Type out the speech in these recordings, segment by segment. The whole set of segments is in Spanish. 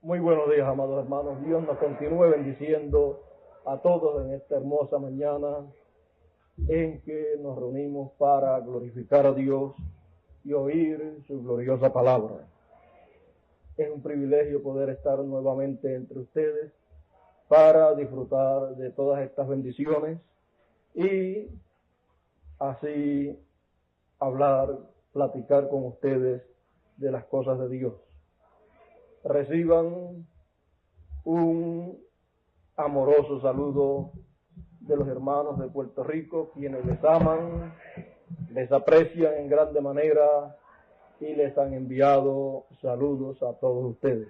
Muy buenos días, amados hermanos. Dios nos continúe bendiciendo a todos en esta hermosa mañana en que nos reunimos para glorificar a Dios y oír su gloriosa palabra. Es un privilegio poder estar nuevamente entre ustedes para disfrutar de todas estas bendiciones y así hablar, platicar con ustedes de las cosas de Dios. Reciban un amoroso saludo de los hermanos de Puerto Rico, quienes les aman, les aprecian en grande manera y les han enviado saludos a todos ustedes.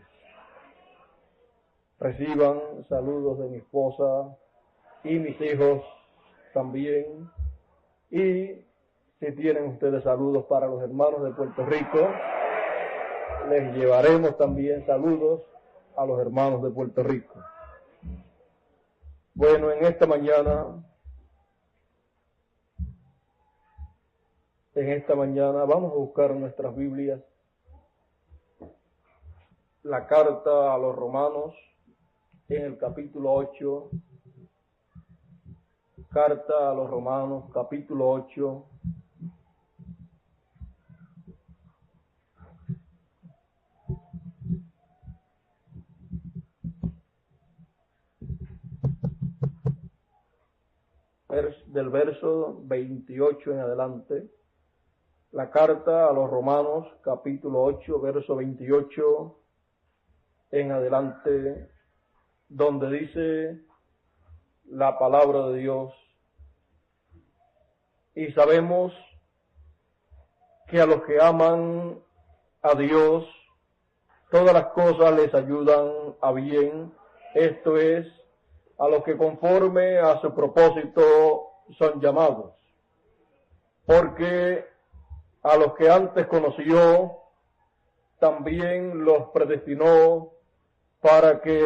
Reciban saludos de mi esposa y mis hijos también. Y si tienen ustedes saludos para los hermanos de Puerto Rico, les llevaremos también saludos a los hermanos de Puerto Rico. Bueno, en esta mañana vamos a buscar nuestras Biblias, la carta a los Romanos en el capítulo 8, carta a los Romanos, capítulo 8, del verso 28 en adelante. La carta a los Romanos, capítulo 8, verso 28 en adelante, donde dice la palabra de Dios: y sabemos que a los que aman a Dios, todas las cosas les ayudan a bien, esto es, a los que conforme a su propósito son llamados. Porque a los que antes conoció, también los predestinó para que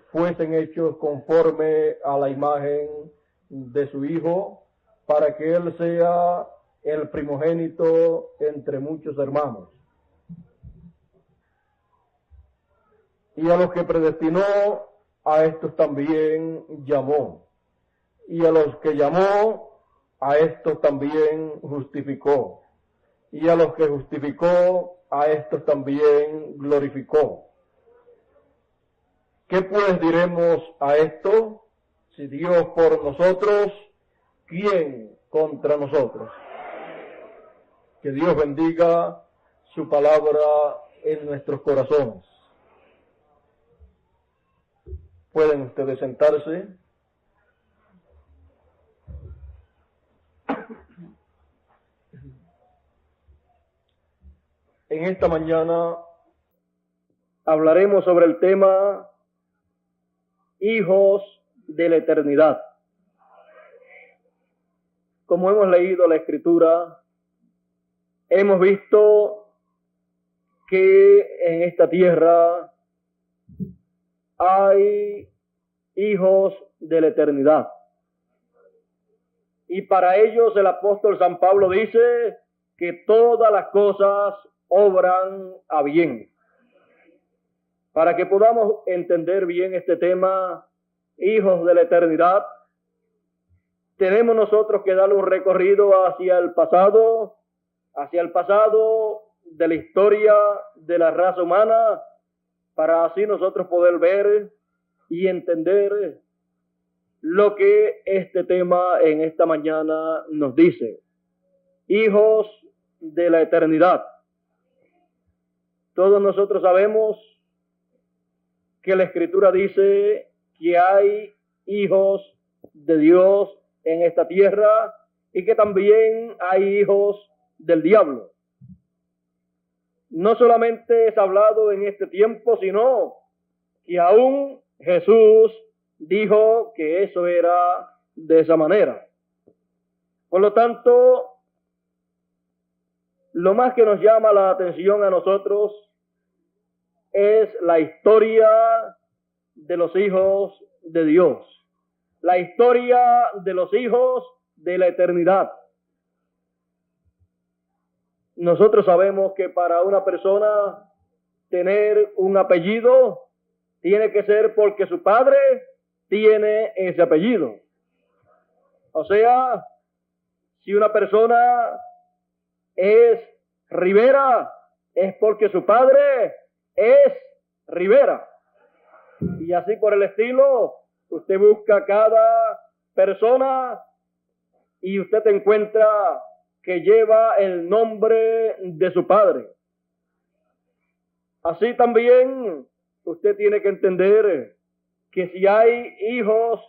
fuesen hechos conforme a la imagen de su Hijo, para que Él sea el primogénito entre muchos hermanos. Y a los que predestinó, a estos también llamó. Y a los que llamó, a estos también justificó. Y a los que justificó, a estos también glorificó. ¿Qué pues diremos a esto? Si Dios por nosotros, ¿quién contra nosotros? Que Dios bendiga su palabra en nuestros corazones. Pueden ustedes sentarse. En esta mañana hablaremos sobre el tema hijos de la eternidad. Como hemos leído la Escritura, hemos visto que en esta tierra hay hijos de la eternidad. Y para ellos el apóstol San Pablo dice que todas las cosas obran a bien. Para que podamos entender bien este tema, hijos de la eternidad, tenemos nosotros que darle un recorrido hacia el pasado de la historia de la raza humana, para así nosotros poder ver y entender lo que este tema en esta mañana nos dice. Hijos de la eternidad. Todos nosotros sabemos que la Escritura dice que hay hijos de Dios en esta tierra y que también hay hijos del diablo. No solamente es hablado en este tiempo, sino que aún Jesús dijo que eso era de esa manera. Por lo tanto, lo más que nos llama la atención a nosotros es la historia de los hijos de Dios, la historia de los hijos de la eternidad. Nosotros sabemos que para una persona tener un apellido tiene que ser porque su padre tiene ese apellido. O sea, si una persona es Rivera, es porque su padre es Rivera. Y así por el estilo, usted busca cada persona y usted encuentra que lleva el nombre de su padre. Así también usted tiene que entender que si hay hijos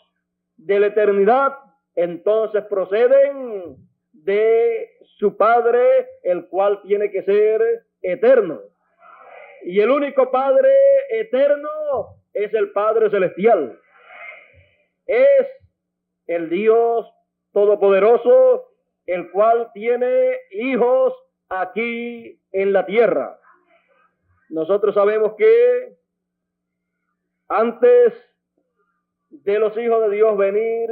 de la eternidad, entonces proceden de su Padre, el cual tiene que ser eterno. Y el único Padre eterno es el Padre celestial. Es el Dios todopoderoso, el cual tiene hijos aquí en la tierra. Nosotros sabemos que antes de los hijos de Dios venir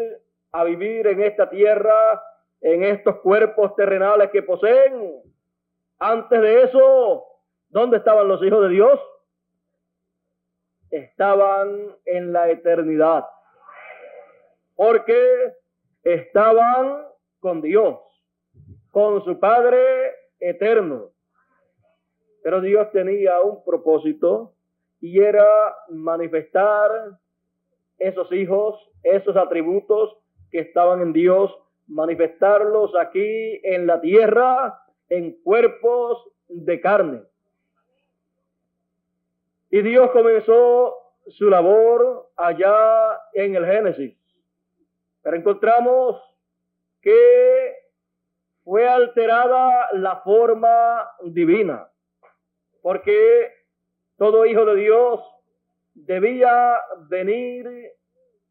a vivir en esta tierra, en estos cuerpos terrenales que poseen, antes de eso, ¿dónde estaban los hijos de Dios? Estaban en la eternidad, porque estaban con Dios, con su Padre eterno. Pero Dios tenía un propósito y era manifestar esos hijos, esos atributos que estaban en Dios, manifestarlos aquí en la tierra en cuerpos de carne. Y Dios comenzó su labor allá en el Génesis. Pero encontramos que fue alterada la forma divina, porque todo hijo de Dios debía venir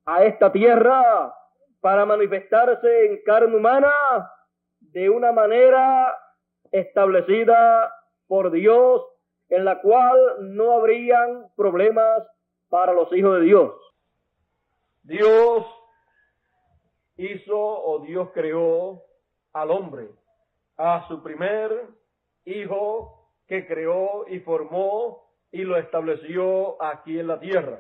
a esta tierra para manifestarse en carne humana de una manera establecida por Dios, en la cual no habrían problemas para los hijos de Dios. Dios hizo o Dios creó al hombre, a su primer hijo que creó y formó y lo estableció aquí en la tierra.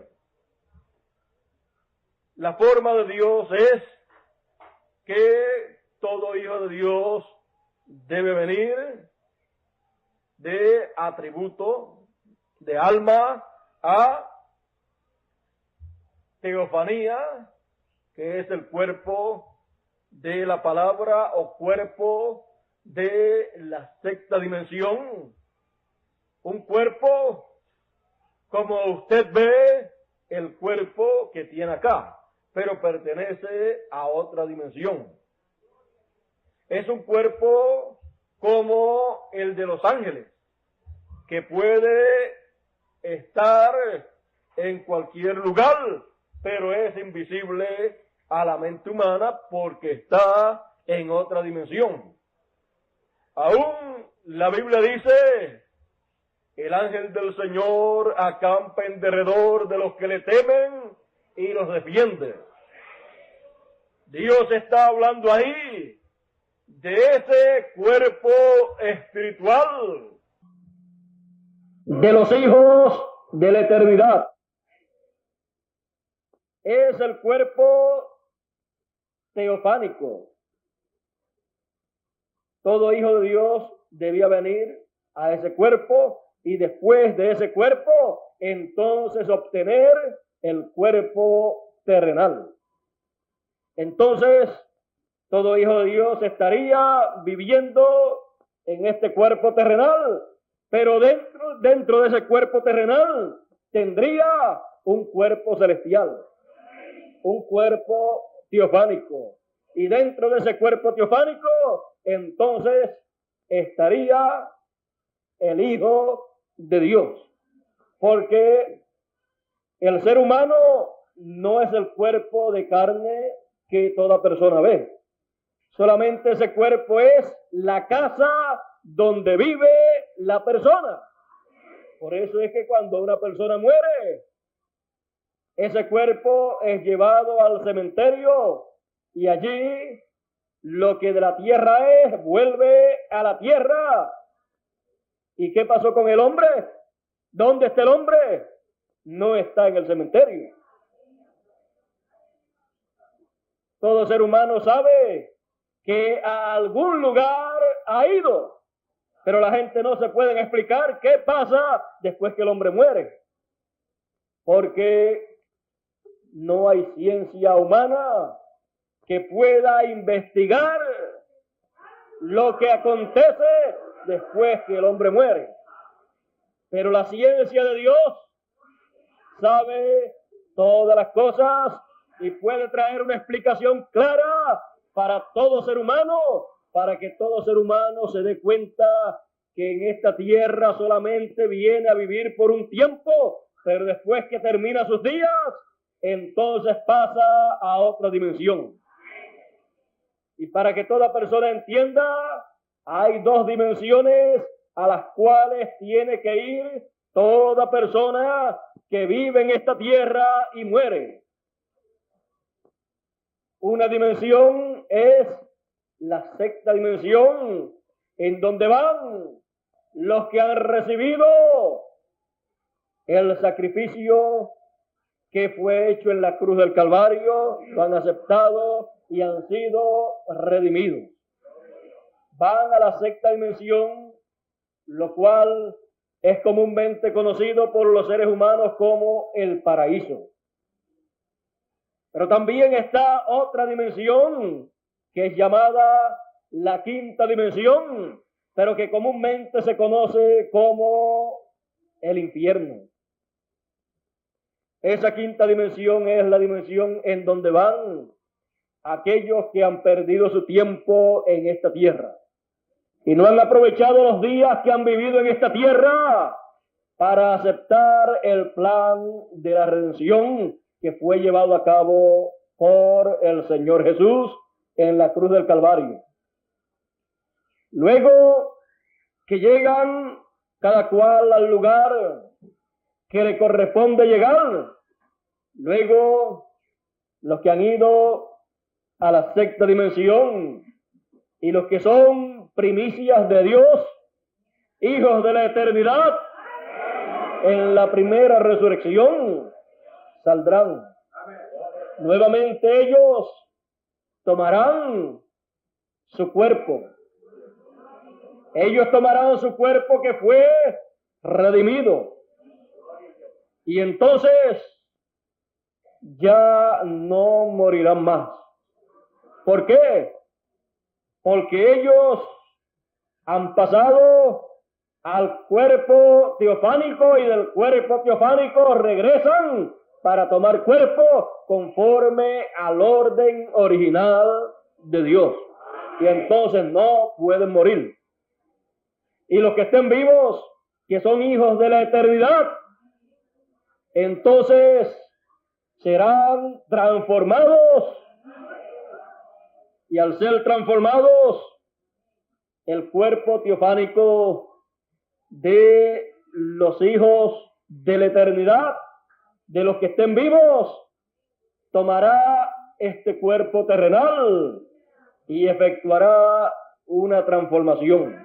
La forma de Dios es que todo hijo de Dios debe venir de atributo, de alma, a teofanía, que es el cuerpo de la palabra o cuerpo de la sexta dimensión. Un cuerpo como usted ve el cuerpo que tiene acá, pero pertenece a otra dimensión. Es un cuerpo como el de los ángeles, que puede estar en cualquier lugar, pero es invisible a la mente humana porque está en otra dimensión. Aún la Biblia dice: el ángel del Señor acampa en derredor de los que le temen y los defiende. Dios está hablando ahí de ese cuerpo espiritual de los hijos de la eternidad. Es el cuerpo teofánico. Todo hijo de Dios debía venir a ese cuerpo y después de ese cuerpo, entonces obtener el cuerpo terrenal. Entonces, todo hijo de Dios estaría viviendo en este cuerpo terrenal, pero dentro de ese cuerpo terrenal tendría un cuerpo celestial, un cuerpo teofánico. Y dentro de ese cuerpo teofánico, entonces estaría el Hijo de Dios. Porque el ser humano no es el cuerpo de carne que toda persona ve. Solamente ese cuerpo es la casa donde vive la persona. Por eso es que cuando una persona muere, ese cuerpo es llevado al cementerio y allí lo que de la tierra es, vuelve a la tierra. ¿Y qué pasó con el hombre? ¿Dónde está el hombre? no está en el cementerio. Todo ser humano sabe que a algún lugar ha ido, pero la gente no se puede explicar qué pasa después que el hombre muere, porque no hay ciencia humana que pueda investigar lo que acontece después que el hombre muere. Pero la ciencia de Dios sabe todas las cosas y puede traer una explicación clara para todo ser humano, para que todo ser humano se dé cuenta que en esta tierra solamente viene a vivir por un tiempo, pero después que termina sus días, entonces pasa a otra dimensión. Y para que toda persona entienda, hay dos dimensiones a las cuales tiene que ir toda persona que vive en esta tierra y muere. Una dimensión es la sexta dimensión, en donde van los que han recibido el sacrificio que fue hecho en la cruz del Calvario, lo han aceptado y han sido redimidos. Van a la sexta dimensión, lo cual es comúnmente conocido por los seres humanos como el paraíso. Pero también está otra dimensión que es llamada la quinta dimensión, pero que comúnmente se conoce como el infierno. Esa quinta dimensión es la dimensión en donde van aquellos que han perdido su tiempo en esta tierra y no han aprovechado los días que han vivido en esta tierra para aceptar el plan de la redención que fue llevado a cabo por el Señor Jesús en la cruz del Calvario. Luego que llegan cada cual al lugar que le corresponde llegar, luego los que han ido a la sexta dimensión y los que son primicias de Dios, hijos de la eternidad, en la primera resurrección saldrán. Nuevamente ellos tomarán su cuerpo. Ellos tomarán su cuerpo que fue redimido. Y entonces ya no morirán más. ¿Por qué? Porque ellos han pasado al cuerpo teofánico y del cuerpo teofánico regresan para tomar cuerpo conforme al orden original de Dios. Y entonces no pueden morir. Y los que estén vivos, que son hijos de la eternidad, entonces serán transformados. Y al ser transformados, el cuerpo teofánico de los hijos de la eternidad, de los que estén vivos, tomará este cuerpo terrenal y efectuará una transformación.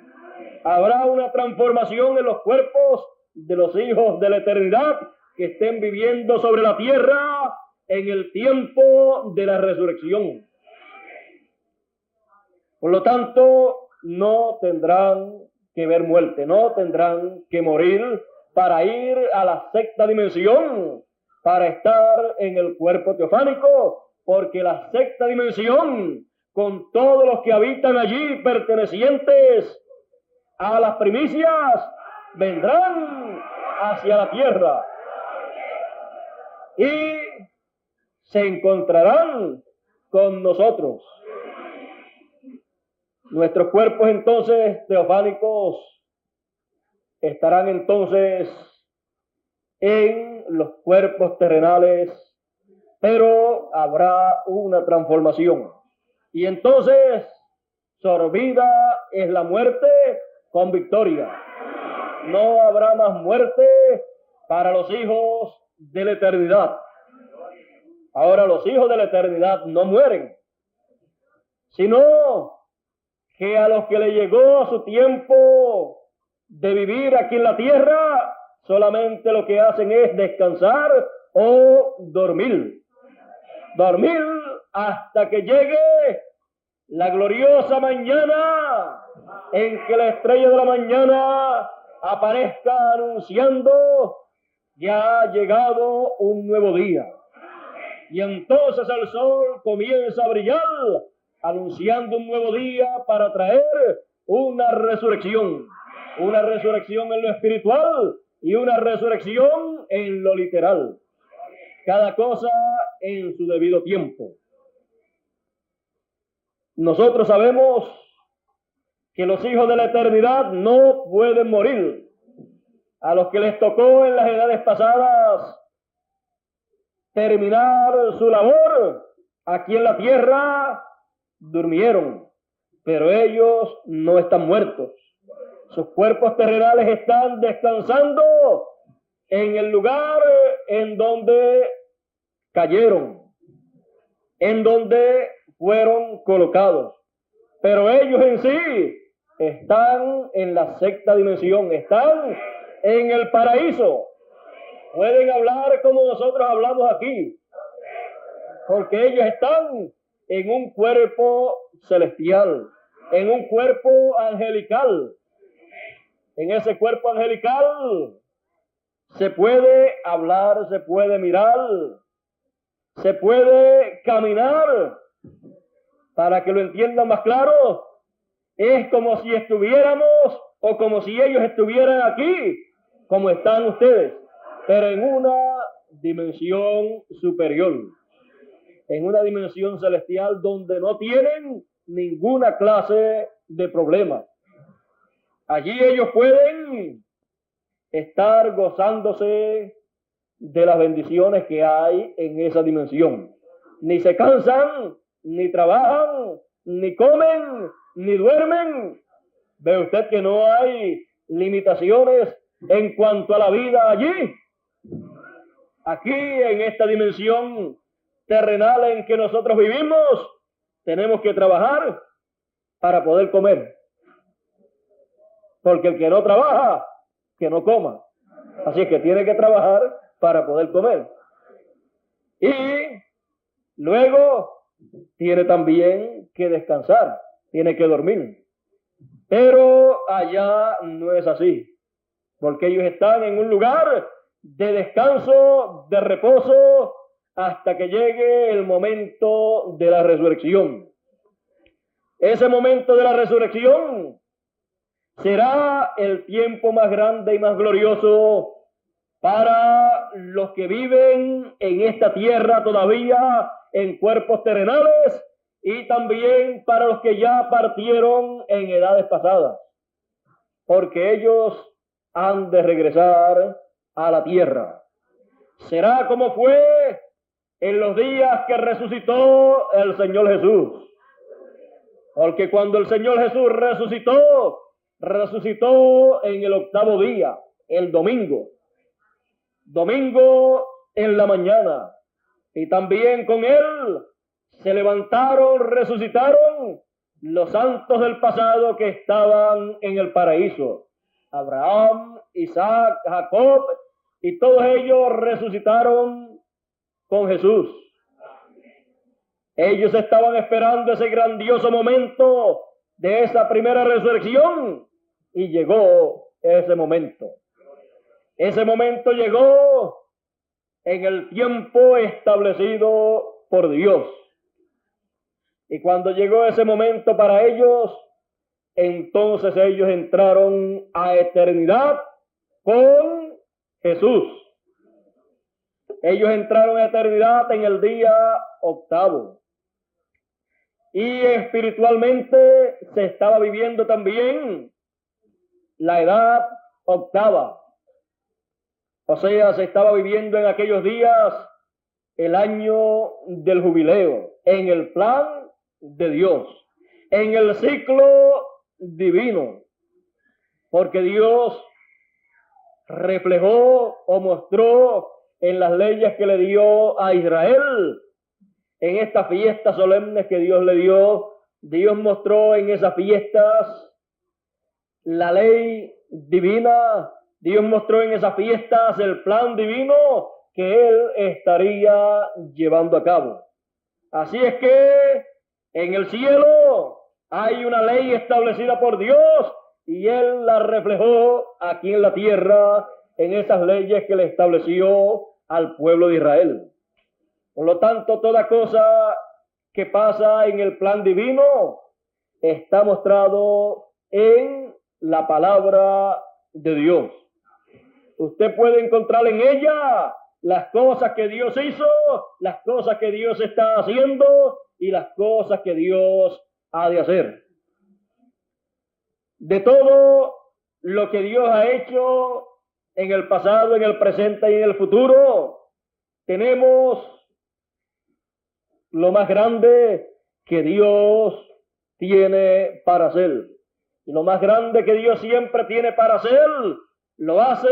Habrá una transformación en los cuerpos de los hijos de la eternidad que estén viviendo sobre la tierra en el tiempo de la resurrección. Por lo tanto, no tendrán que ver muerte, no tendrán que morir para ir a la sexta dimensión, para estar en el cuerpo teofánico, porque la sexta dimensión, con todos los que habitan allí pertenecientes a las primicias, vendrán hacia la tierra y se encontrarán con nosotros. Nuestros cuerpos entonces teofánicos estarán entonces en los cuerpos terrenales, pero habrá una transformación. Y entonces sorbida es la muerte con victoria. No habrá más muerte para los hijos de la eternidad. Ahora los hijos de la eternidad no mueren, sino que a los que le llegó su tiempo de vivir aquí en la tierra, solamente lo que hacen es descansar o dormir. Dormir hasta que llegue la gloriosa mañana en que la estrella de la mañana aparezca anunciando que ha llegado un nuevo día. Y entonces el sol comienza a brillar, anunciando un nuevo día para traer una resurrección en lo espiritual y una resurrección en lo literal. Cada cosa en su debido tiempo. Nosotros sabemos que los hijos de la eternidad no pueden morir. A los que les tocó en las edades pasadas terminar su labor aquí en la tierra, durmieron, pero ellos no están muertos. Sus cuerpos terrenales están descansando en el lugar en donde cayeron, en donde fueron colocados. Pero ellos en sí están en la sexta dimensión, están en el paraíso. Pueden hablar como nosotros hablamos aquí, porque ellos están en un cuerpo celestial, en un cuerpo angelical. En ese cuerpo angelical se puede hablar, se puede mirar, se puede caminar. Para que lo entiendan más claro, es como si estuviéramos o como si ellos estuvieran aquí, como están ustedes, pero en una dimensión superior, en una dimensión celestial donde no tienen ninguna clase de problema. Allí ellos pueden estar gozándose de las bendiciones que hay en esa dimensión. Ni se cansan, ni trabajan, ni comen, ni duermen. Ve usted que no hay limitaciones en cuanto a la vida allí. Aquí, en esta dimensión terrenal en que nosotros vivimos, tenemos que trabajar para poder comer. Porque el que no trabaja, que no coma. Así es que tiene que trabajar para poder comer. Y luego tiene también que descansar, tiene que dormir. Pero allá no es así, porque ellos están en un lugar de descanso, de reposo, hasta que llegue el momento de la resurrección. Ese momento de la resurrección será el tiempo más grande y más glorioso para los que viven en esta tierra todavía en cuerpos terrenales y también para los que ya partieron en edades pasadas, porque ellos han de regresar a la tierra. Será como fue en los días que resucitó el Señor Jesús, porque cuando el Señor Jesús resucitó en el octavo día, el domingo en la mañana, y también con él se levantaron, resucitaron los santos del pasado que estaban en el paraíso. Abraham, Isaac, Jacob, y todos ellos resucitaron con Jesús. Ellos estaban esperando ese grandioso momento de esa primera resurrección y llegó ese momento. Ese momento llegó en el tiempo establecido por Dios. Y cuando llegó ese momento para ellos, entonces ellos entraron a eternidad con Jesús. Ellos entraron a eternidad en el día octavo. Y espiritualmente se estaba viviendo también la edad octava. O sea, se estaba viviendo en aquellos días el año del jubileo, en el plan de Dios, en el ciclo divino, porque Dios reflejó o mostró en las leyes que le dio a Israel, en estas fiestas solemnes que Dios le dio. Dios mostró en esas fiestas la ley divina Dios mostró en esas fiestas el plan divino que Él estaría llevando a cabo. Así es que en el cielo hay una ley establecida por Dios y Él la reflejó aquí en la tierra en esas leyes que le estableció al pueblo de Israel. Por lo tanto, toda cosa que pasa en el plan divino está mostrado en la palabra de Dios. Usted puede encontrar en ella las cosas que Dios hizo, las cosas que Dios está haciendo y las cosas que Dios ha de hacer. De todo lo que Dios ha hecho en el pasado, en el presente y en el futuro, tenemos lo más grande que Dios tiene para hacer. Y lo más grande que Dios siempre tiene para hacer, lo hace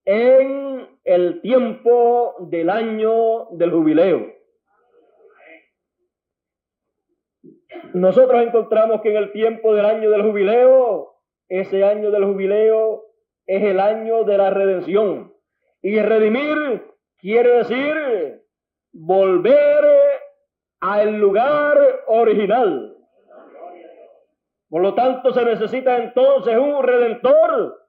en el tiempo del año del jubileo. Nosotros encontramos que en el tiempo del año del jubileo, ese año del jubileo es el año de la redención. Y redimir quiere decir volver al lugar original. Por lo tanto, se necesita entonces un redentor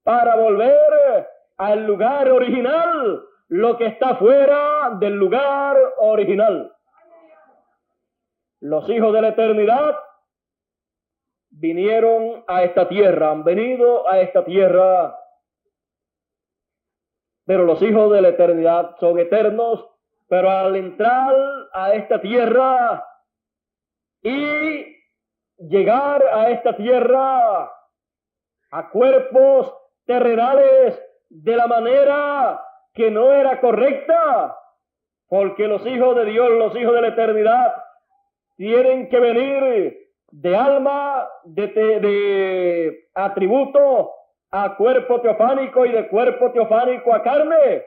para volver al lugar original, lo que está fuera del lugar original. Los hijos de la eternidad vinieron a esta tierra, han venido a esta tierra, pero los hijos de la eternidad son eternos, pero al entrar a esta tierra y llegar a esta tierra a cuerpos terrenales de la manera que no era correcta, porque los hijos de Dios, los hijos de la eternidad, tienen que venir de alma, de atributo a cuerpo teofánico y de cuerpo teofánico a carne.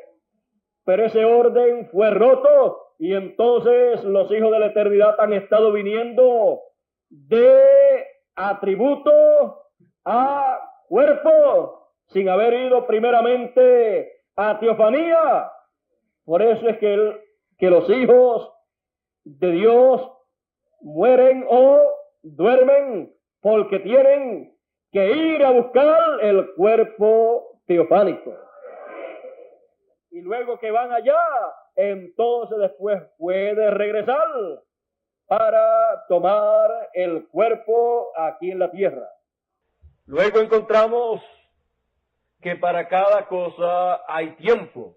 Pero ese orden fue roto y entonces los hijos de la eternidad han estado viniendo de atributo a cuerpo sin haber ido primeramente a teofanía. Por eso es que los hijos de Dios mueren o duermen porque tienen que ir a buscar el cuerpo teofánico. Y luego que van allá, entonces después puede regresar para tomar el cuerpo aquí en la tierra. Luego encontramos que para cada cosa hay tiempo.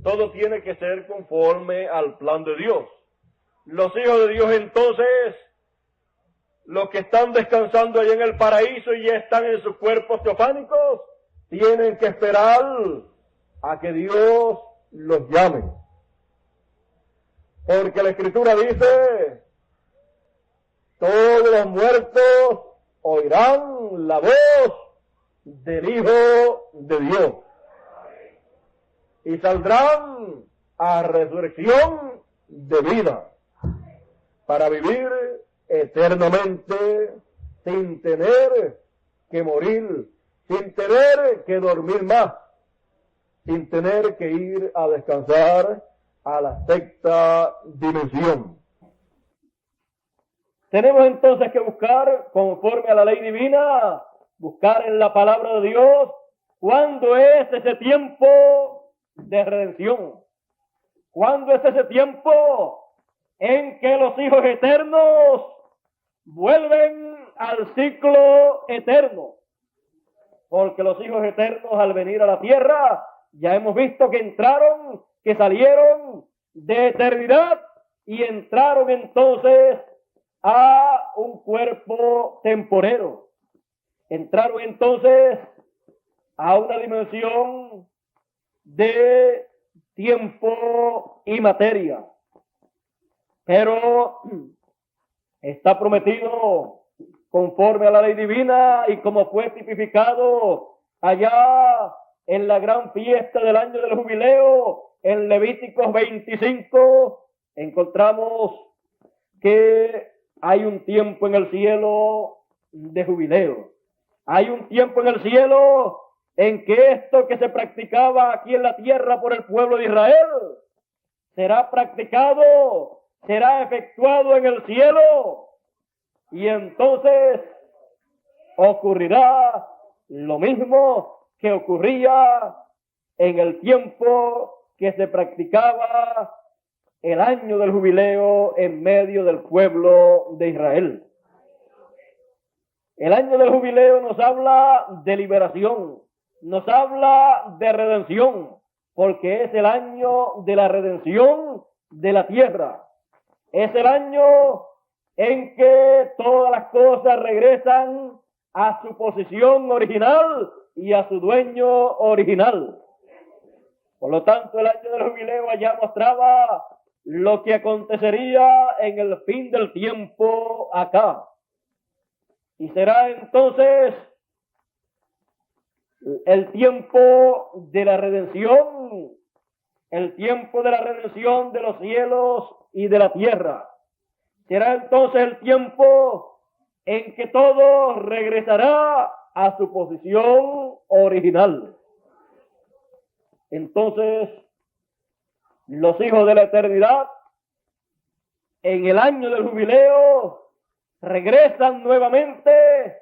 Todo tiene que ser conforme al plan de Dios. Los hijos de Dios entonces, los que están descansando allá en el paraíso y ya están en sus cuerpos teofánicos, tienen que esperar a que Dios los llame. Porque la Escritura dice, todos los muertos oirán la voz del Hijo de Dios y saldrán a resurrección de vida para vivir eternamente sin tener que morir, sin tener que dormir más, sin tener que ir a descansar a la sexta dimensión. Tenemos entonces que buscar, conforme a la ley divina, buscar en la palabra de Dios cuándo es ese tiempo de redención, cuándo es ese tiempo en que los hijos eternos vuelven al ciclo eterno. Porque los hijos eternos al venir a la tierra, ya hemos visto que entraron, que salieron de eternidad y entraron entonces a un cuerpo temporero. Entraron entonces a una dimensión de tiempo y materia. Pero está prometido conforme a la ley divina y como fue tipificado allá en la gran fiesta del año del jubileo, en Levíticos 25, encontramos que hay un tiempo en el cielo de jubileo. Hay un tiempo en el cielo en que esto que se practicaba aquí en la tierra por el pueblo de Israel será practicado, será efectuado en el cielo. Y entonces ocurrirá lo mismo que ocurría en el tiempo que se practicaba el año del jubileo en medio del pueblo de Israel. El año del jubileo nos habla de liberación, nos habla de redención, porque es el año de la redención de la tierra. Es el año en que todas las cosas regresan a su posición original y a su dueño original. Por lo tanto, el año del jubileo allá mostraba lo que acontecería en el fin del tiempo acá. Y será entonces el tiempo de la redención, el tiempo de la redención de los cielos y de la tierra. Será entonces el tiempo en que todo regresará a su posición original. Entonces, los hijos de la eternidad, en el año del jubileo, regresan nuevamente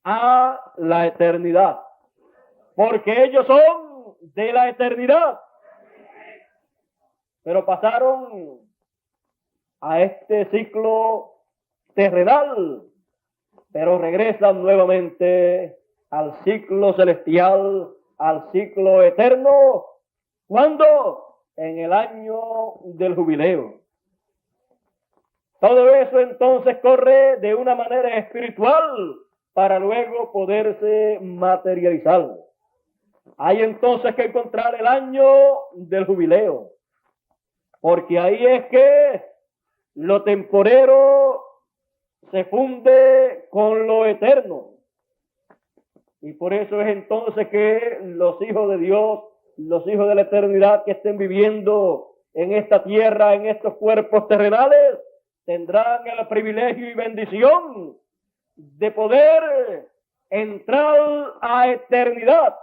a la eternidad, porque ellos son de la eternidad, pero pasaron a este ciclo terrenal, pero regresan nuevamente al ciclo celestial, al ciclo eterno. ¿Cuándo? En el año del jubileo. Todo eso entonces corre de una manera espiritual para luego poderse materializar. Hay entonces que encontrar el año del jubileo, porque ahí es que lo temporero se funde con lo eterno. Y por eso es entonces que los hijos de Dios, los hijos de la eternidad que estén viviendo en esta tierra, en estos cuerpos terrenales, tendrán el privilegio y bendición de poder entrar a eternidad.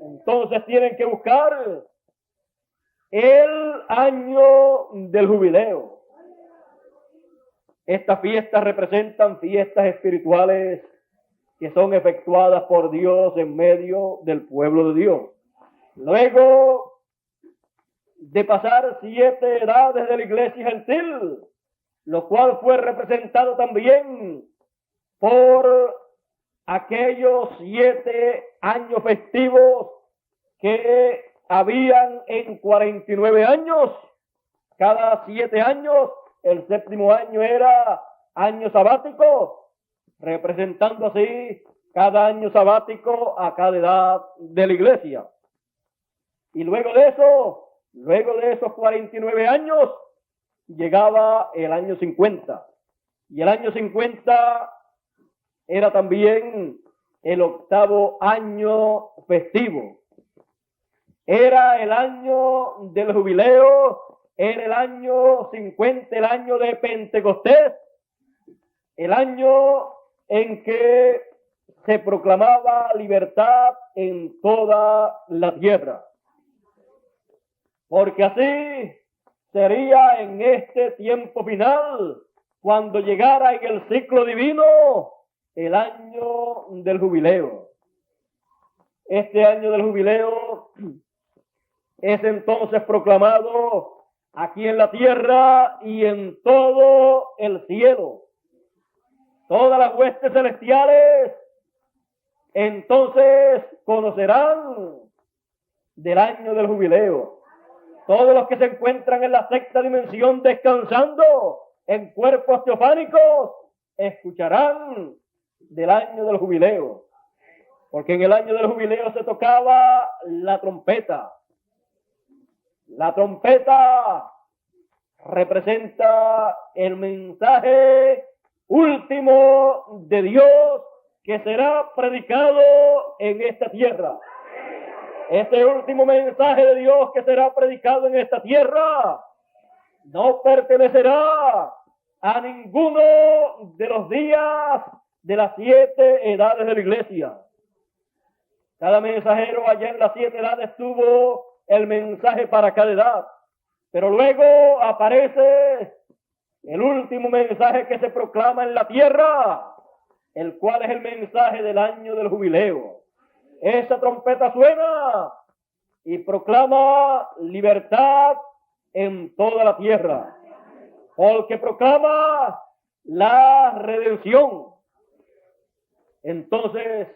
Entonces tienen que buscar el año del jubileo. Estas fiestas representan fiestas espirituales que son efectuadas por Dios en medio del pueblo de Dios. Luego de pasar 7 edades de la iglesia gentil, lo cual fue representado también por aquellos 7 años festivos que habían en 49 años. Cada 7 años, el 7º año era año sabático, representando así cada año sabático a cada edad de la iglesia. Y luego de esos 49 años, llegaba el año 50. Y el año 50 era también el 8º año festivo. Era el año del jubileo, era el año 50, el año de Pentecostés, el año en que se proclamaba libertad en toda la tierra. Porque así sería en este tiempo final, cuando llegara en el ciclo divino el año del jubileo. Este año del jubileo es entonces proclamado aquí en la tierra y en todo el cielo. Todas las huestes celestiales entonces conocerán del año del jubileo. Todos los que se encuentran en la 6ª dimensión descansando en cuerpos teofánicos escucharán del año del jubileo. Porque en el año del jubileo se tocaba la trompeta. La trompeta representa el mensaje último de Dios que será predicado en esta tierra. Este último mensaje de Dios que será predicado en esta tierra no pertenecerá a ninguno de los días de las 7 edades de la iglesia. Cada mensajero allá en las 7 edades tuvo el mensaje para cada edad. Pero luego aparece el último mensaje que se proclama en la tierra, el cual es el mensaje del año del jubileo. Esa trompeta suena y proclama libertad en toda la tierra, porque proclama la redención. Entonces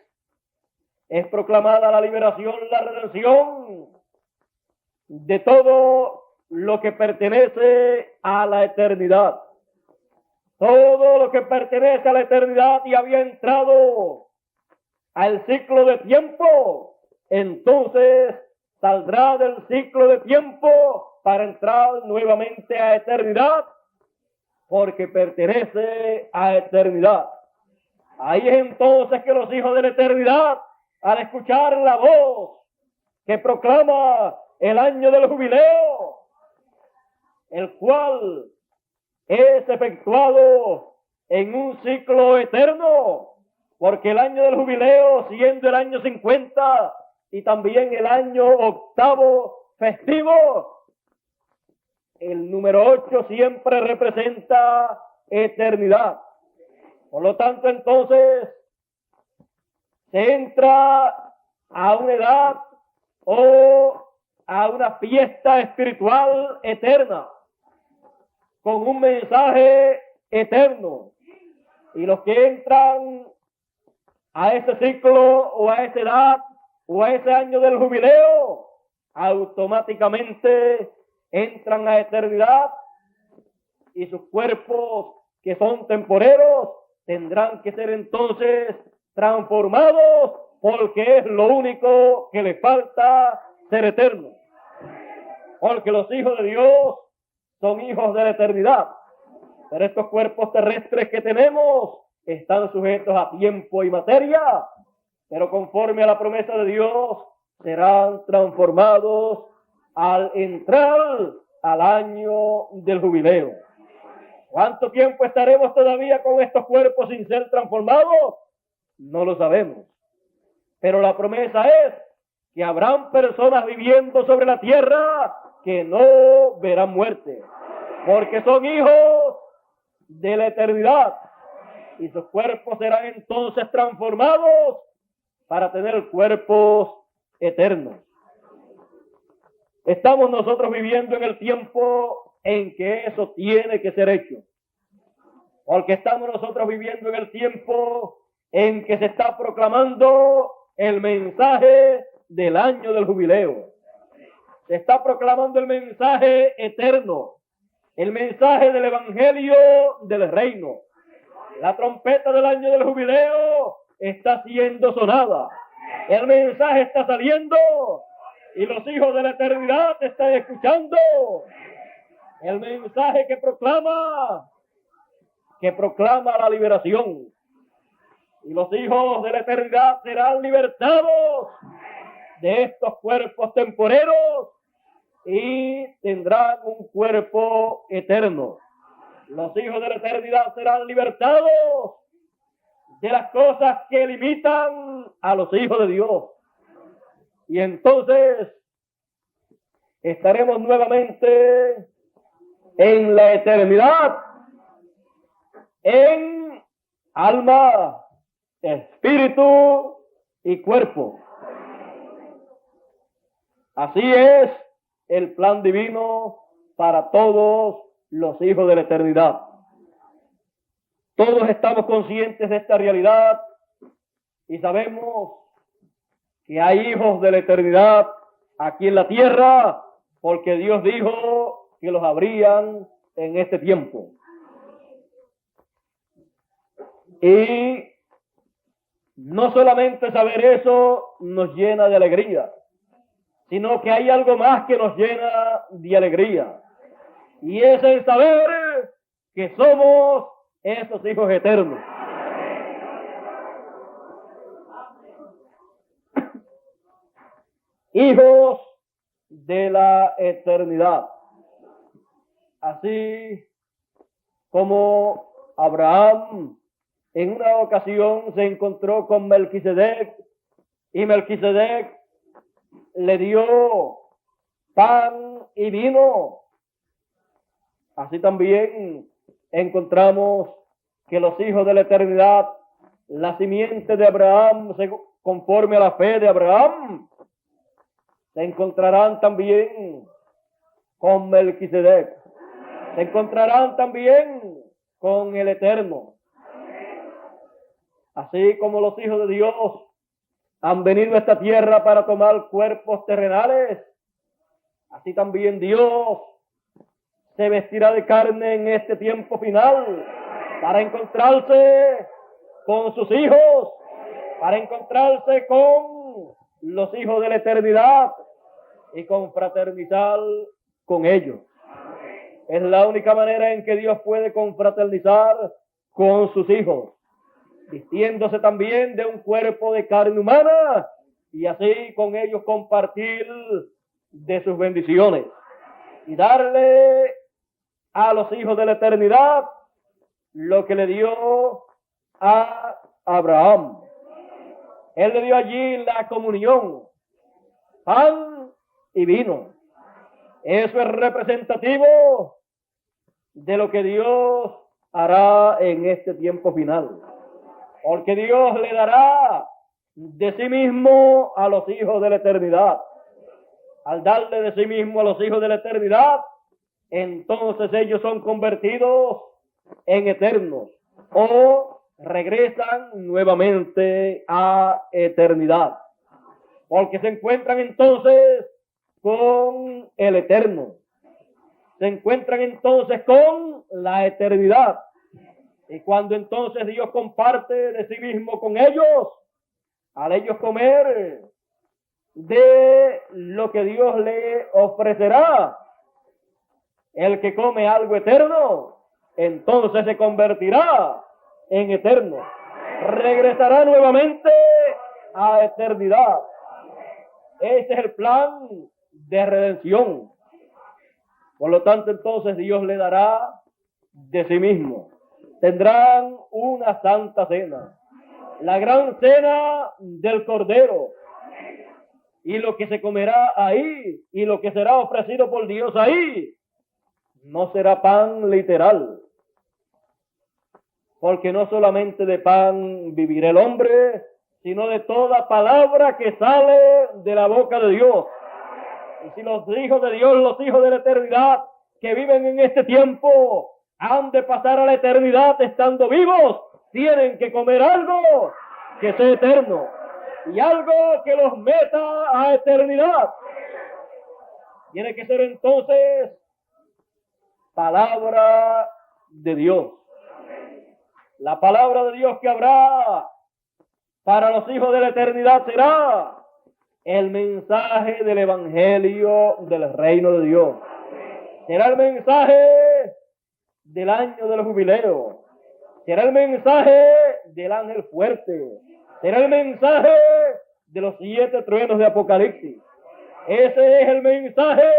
es proclamada la liberación, la redención de todo lo que pertenece a la eternidad. Todo lo que pertenece a la eternidad y había entrado al ciclo de tiempo, entonces saldrá del ciclo de tiempo para entrar nuevamente a eternidad, porque pertenece a eternidad. Ahí es entonces que los hijos de la eternidad, al escuchar la voz que proclama el año del jubileo, el cual es efectuado en un ciclo eterno, porque el año del jubileo, siendo el año 50 y también el año octavo festivo, el número 8 siempre representa eternidad. Por lo tanto, entonces, se entra a una edad o a una fiesta espiritual eterna, con un mensaje eterno. Y los que entran a ese ciclo o a esa edad o a ese año del jubileo, automáticamente entran a eternidad, y sus cuerpos, que son temporeros, tendrán que ser entonces transformados, porque es lo único que les falta, ser eterno. Porque los hijos de Dios son hijos de la eternidad. Pero estos cuerpos terrestres que tenemos están sujetos a tiempo y materia, pero conforme a la promesa de Dios serán transformados al entrar al año del jubileo. ¿Cuánto tiempo estaremos todavía con estos cuerpos sin ser transformados? No lo sabemos. Pero la promesa es que habrán personas viviendo sobre la tierra que no verán muerte, porque son hijos de la eternidad, y sus cuerpos serán entonces transformados para tener cuerpos eternos. Estamos nosotros viviendo en el tiempo en que eso tiene que ser hecho, porque estamos nosotros viviendo en el tiempo en que se está proclamando el mensaje del año del jubileo. Se está proclamando el mensaje eterno, el mensaje del evangelio del reino. La trompeta del año del jubileo está siendo sonada. El mensaje está saliendo y los hijos de la eternidad están escuchando el mensaje que proclama la liberación. Y los hijos de la eternidad serán libertados de estos cuerpos temporeros y tendrán un cuerpo eterno. Los hijos de la eternidad serán libertados de las cosas que limitan a los hijos de Dios. Y entonces estaremos nuevamente en la eternidad, en alma, espíritu y cuerpo. Así es el plan divino para todos los hijos de la eternidad. Todos estamos conscientes de esta realidad y sabemos que hay hijos de la eternidad aquí en la tierra, porque Dios dijo que los habrían en este tiempo. Y no solamente saber eso nos llena de alegría, sino que hay algo más que nos llena de alegría. Y es el saber que somos esos hijos eternos. Hijos de la eternidad. Así como Abraham en una ocasión se encontró con Melquisedec y Melquisedec le dio pan y vino. Así también encontramos que los hijos de la eternidad, la simiente de Abraham, conforme a la fe de Abraham, se encontrarán también con Melquisedec. Se encontrarán también con el Eterno. Así como los hijos de Dios han venido a esta tierra para tomar cuerpos terrenales, así también Dios se vestirá de carne en este tiempo final para encontrarse con sus hijos, para encontrarse con los hijos de la eternidad y confraternizar con ellos. Es la única manera en que Dios puede confraternizar con sus hijos, vistiéndose también de un cuerpo de carne humana y así con ellos compartir de sus bendiciones y darle a los hijos de la eternidad lo que le dio a Abraham. Él le dio allí la comunión, pan y vino. Eso es representativo de lo que Dios hará en este tiempo final. Porque Dios le dará de sí mismo a los hijos de la eternidad. Al darle de sí mismo a los hijos de la eternidad, entonces ellos son convertidos en eternos o regresan nuevamente a eternidad. Porque se encuentran entonces con el Eterno. Se encuentran entonces con la eternidad. Y cuando entonces Dios comparte de sí mismo con ellos, al ellos comer de lo que Dios le ofrecerá, el que come algo eterno, entonces se convertirá en eterno. Regresará nuevamente a eternidad. Ese es el plan de redención. Por lo tanto, entonces Dios le dará de sí mismo. Tendrán una santa cena, la gran cena del Cordero. Y lo que se comerá ahí y lo que será ofrecido por Dios ahí no será pan literal. Porque no solamente de pan vivirá el hombre, sino de toda palabra que sale de la boca de Dios. Y si los hijos de Dios, los hijos de la eternidad que viven en este tiempo, han de pasar a la eternidad estando vivos, tienen que comer algo que sea eterno y algo que los meta a eternidad. Tiene que ser entonces palabra de Dios. La palabra de Dios que habrá para los hijos de la eternidad será el mensaje del evangelio del reino de Dios. Será el mensaje del año del jubileo. Será el mensaje del ángel fuerte. Será el mensaje de los 7 truenos de Apocalipsis. Ese es el mensaje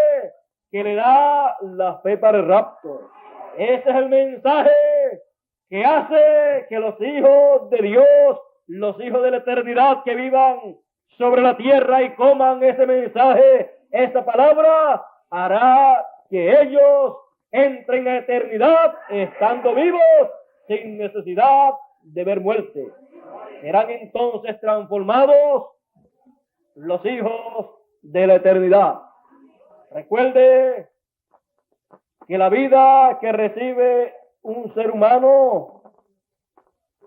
que le da la fe para el rapto. Ese es el mensaje que hace que los hijos de Dios, los hijos de la eternidad que vivan sobre la tierra y coman ese mensaje, esa palabra, hará que ellos entren a eternidad estando vivos sin necesidad de ver muerte. Serán entonces transformados los hijos de la eternidad. Recuerde que la vida que recibe un ser humano,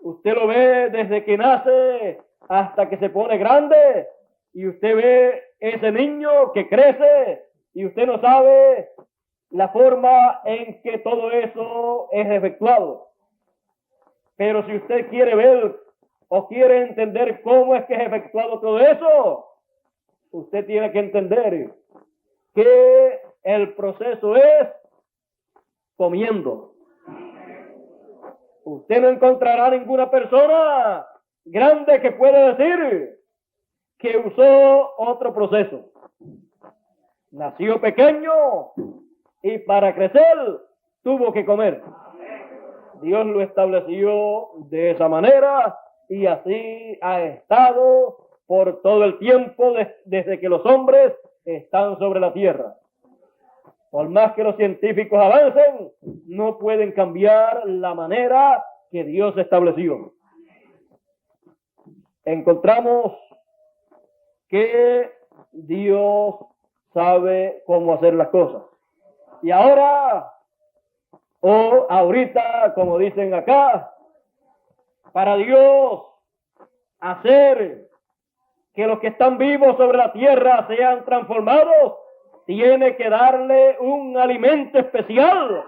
usted lo ve desde que nace hasta que se pone grande, y usted ve ese niño que crece y usted no sabe la forma en que todo eso es efectuado. Pero si usted quiere ver o quiere entender cómo es que es efectuado todo eso, usted tiene que entender que el proceso es comiendo. Usted no encontrará ninguna persona grande que pueda decir que usó otro proceso. Nació pequeño y para crecer tuvo que comer. Dios lo estableció de esa manera y así ha estado por todo el tiempo desde que los hombres están sobre la tierra. Por más que los científicos avancen, no pueden cambiar la manera que Dios estableció. Encontramos que Dios sabe cómo hacer las cosas. Y ahora, o ahorita, como dicen acá, para Dios hacer que los que están vivos sobre la tierra sean transformados, tiene que darle un alimento especial,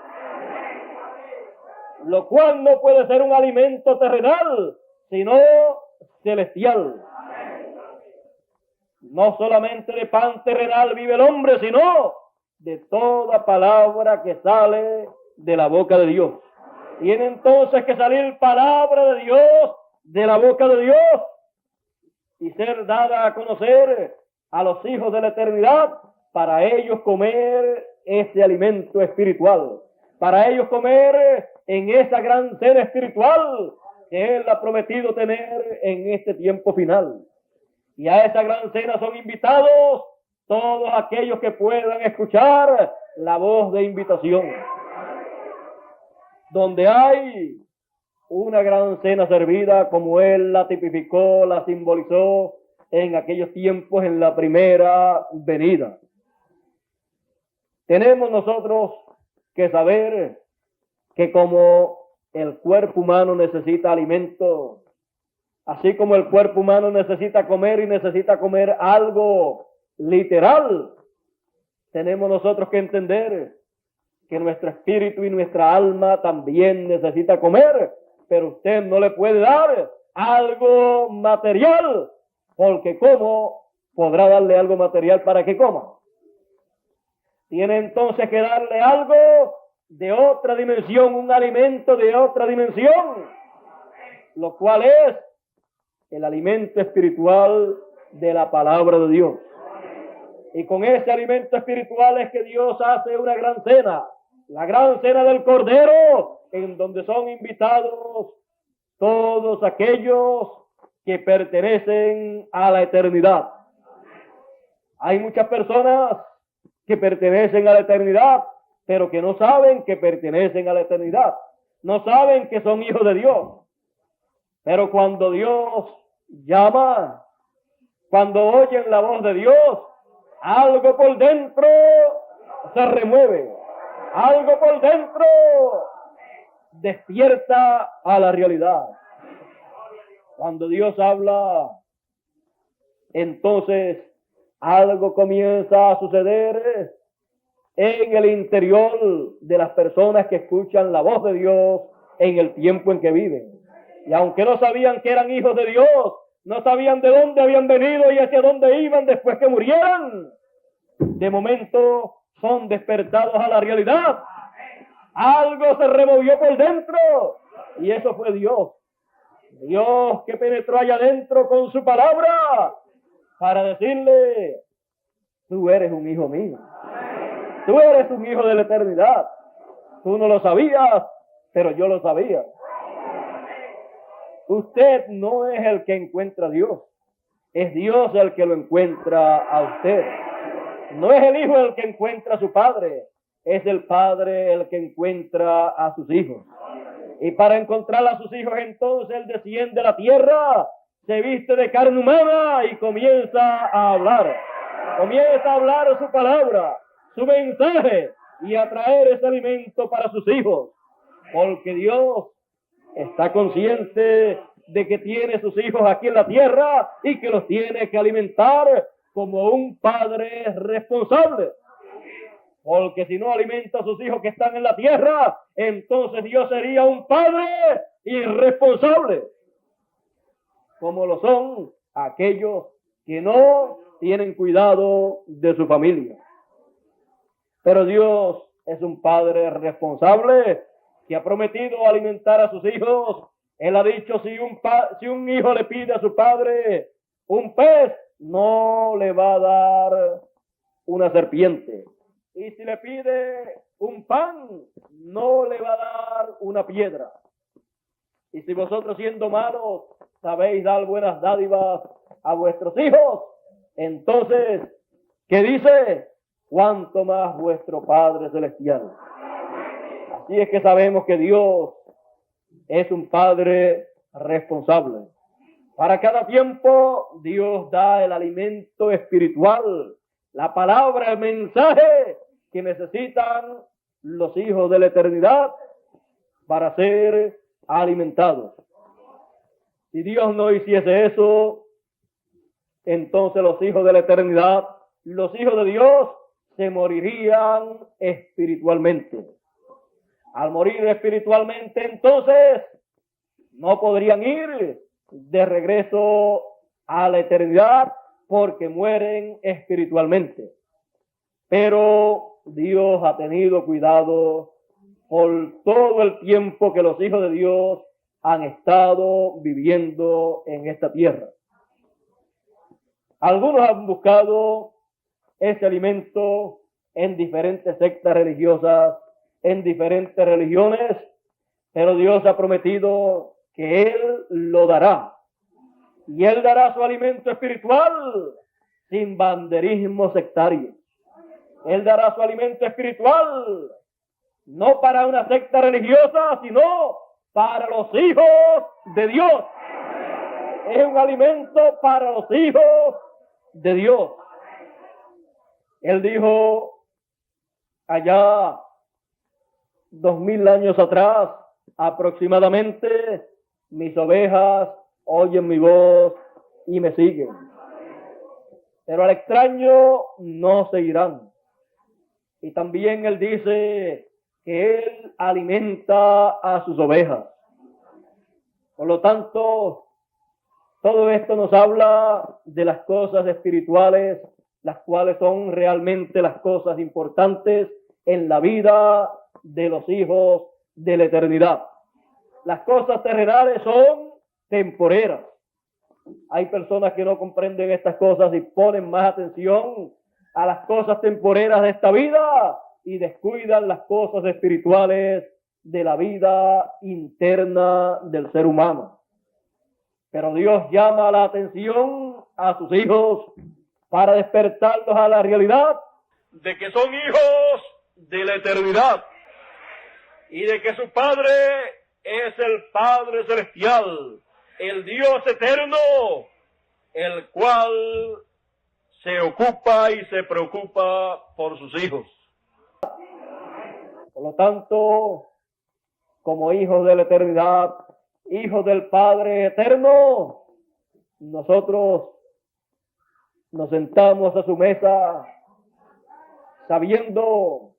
lo cual no puede ser un alimento terrenal, sino celestial. No solamente de pan terrenal vive el hombre, sino de toda palabra que sale de la boca de Dios. Tiene entonces que salir palabra de Dios de la boca de Dios y ser dada a conocer a los hijos de la eternidad para ellos comer ese alimento espiritual, para ellos comer en esa gran cena espiritual que Él ha prometido tener en este tiempo final. Y a esa gran cena son invitados todos aquellos que puedan escuchar la voz de invitación. Donde hay una gran cena servida como Él la tipificó, la simbolizó en aquellos tiempos en la primera venida. Tenemos nosotros que saber que como el cuerpo humano necesita alimento, así como el cuerpo humano necesita comer y necesita comer algo literal, tenemos nosotros que entender que nuestro espíritu y nuestra alma también necesita comer, pero usted no le puede dar algo material, porque ¿cómo podrá darle algo material para que coma? Tiene entonces que darle algo de otra dimensión, un alimento de otra dimensión, lo cual es el alimento espiritual de la palabra de Dios. Y con ese alimento espiritual es que Dios hace una gran cena, la gran cena del Cordero, en donde son invitados todos aquellos que pertenecen a la eternidad. Hay muchas personas que pertenecen a la eternidad, pero que no saben que pertenecen a la eternidad. No saben que son hijos de Dios. Pero cuando Dios llama, cuando oyen la voz de Dios, algo por dentro se remueve. Algo por dentro despierta a la realidad. Cuando Dios habla, entonces algo comienza a suceder en el interior de las personas que escuchan la voz de Dios en el tiempo en que viven. Y aunque no sabían que eran hijos de Dios, no sabían de dónde habían venido y hacia dónde iban después que murieran, de momento son despertados a la realidad. Algo se removió por dentro y eso fue Dios. Dios que penetró allá adentro con su palabra para decirle: tú eres un hijo mío. Tú eres un hijo de la eternidad. Tú no lo sabías, pero yo lo sabía. Usted no es el que encuentra a Dios. Es Dios el que lo encuentra a usted. No es el hijo el que encuentra a su padre. Es el padre el que encuentra a sus hijos. Y para encontrar a sus hijos, entonces Él desciende a la tierra, se viste de carne humana y comienza a hablar. Comienza a hablar su palabra, su mensaje, y a traer ese alimento para sus hijos. Porque Dios está consciente de que tiene sus hijos aquí en la tierra y que los tiene que alimentar como un padre responsable. Porque si no alimenta a sus hijos que están en la tierra, entonces Dios sería un padre irresponsable, como lo son aquellos que no tienen cuidado de su familia. Pero Dios es un padre responsable que ha prometido alimentar a sus hijos. Él ha dicho, si un hijo le pide a su padre un pez, no le va a dar una serpiente. Y si le pide un pan, no le va a dar una piedra. Y si vosotros siendo malos sabéis dar buenas dádivas a vuestros hijos, entonces, ¿qué dice? Cuánto más vuestro Padre Celestial. Así es que sabemos que Dios es un Padre responsable. Para cada tiempo Dios da el alimento espiritual, la palabra, el mensaje que necesitan los hijos de la eternidad para ser alimentados. Si Dios no hiciese eso, entonces los hijos de la eternidad, los hijos de Dios, se morirían espiritualmente. Al morir espiritualmente, entonces, no podrían ir de regreso a la eternidad porque mueren espiritualmente. Pero Dios ha tenido cuidado por todo el tiempo que los hijos de Dios han estado viviendo en esta tierra. Algunos han buscado ese alimento en diferentes sectas religiosas, en diferentes religiones, pero Dios ha prometido que Él lo dará. Y Él dará su alimento espiritual sin banderismo sectario. Él dará su alimento espiritual no para una secta religiosa, sino para los hijos de Dios. Es un alimento para los hijos de Dios. Él dijo allá 2000 años atrás, aproximadamente, mis ovejas oyen mi voz y me siguen. Pero al extraño no seguirán. Y también Él dice que Él alimenta a sus ovejas. Por lo tanto, todo esto nos habla de las cosas espirituales, las cuales son realmente las cosas importantes en la vida de los hijos de la eternidad. Las cosas terrenales son temporeras. Hay personas que no comprenden estas cosas y ponen más atención a las cosas temporeras de esta vida y descuidan las cosas espirituales de la vida interna del ser humano. Pero Dios llama la atención a sus hijos para despertarlos a la realidad de que son hijos de la eternidad y de que su Padre es el Padre Celestial, el Dios eterno, el cual se ocupa y se preocupa por sus hijos. Por lo tanto, como hijos de la eternidad, hijos del Padre eterno, nosotros nos sentamos a su mesa sabiendo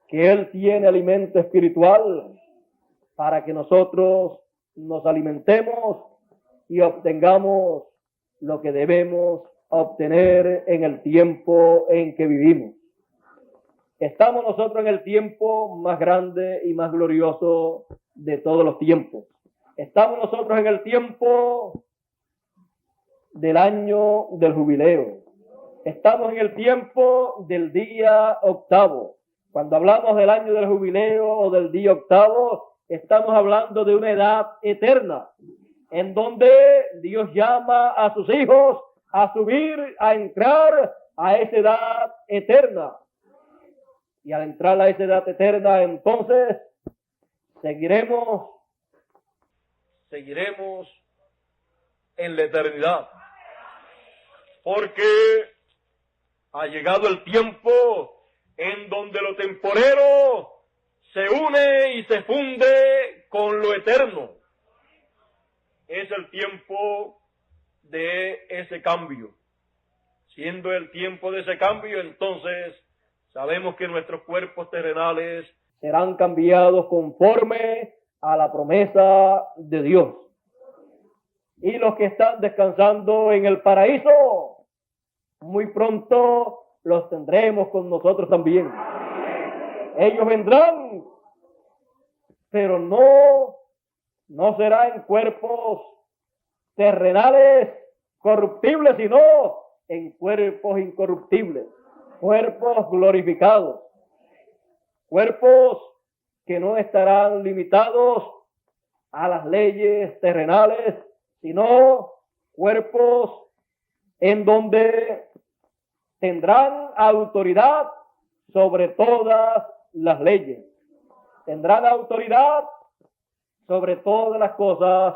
que Él tiene alimento espiritual para que nosotros nos alimentemos y obtengamos lo que debemos obtener en el tiempo en que vivimos. Estamos nosotros en el tiempo más grande y más glorioso de todos los tiempos. Estamos nosotros en el tiempo del año del jubileo. Estamos en el tiempo del día octavo. Cuando hablamos del año del jubileo o del día octavo, estamos hablando de una edad eterna, en donde Dios llama a sus hijos a subir, a entrar a esa edad eterna. Y al entrar a esa edad eterna, entonces, seguiremos en la eternidad. Porque ha llegado el tiempo en donde lo temporero se une y se funde con lo eterno. Es el tiempo de ese cambio. Siendo el tiempo de ese cambio, entonces sabemos que nuestros cuerpos terrenales serán cambiados conforme a la promesa de Dios. Y los que están descansando en el paraíso, muy pronto los tendremos con nosotros también. Ellos vendrán, pero no será en cuerpos terrenales corruptibles, sino en cuerpos incorruptibles, cuerpos glorificados, cuerpos que no estarán limitados a las leyes terrenales, sino cuerpos en donde tendrán autoridad sobre todas las leyes. Tendrán autoridad sobre todas las cosas,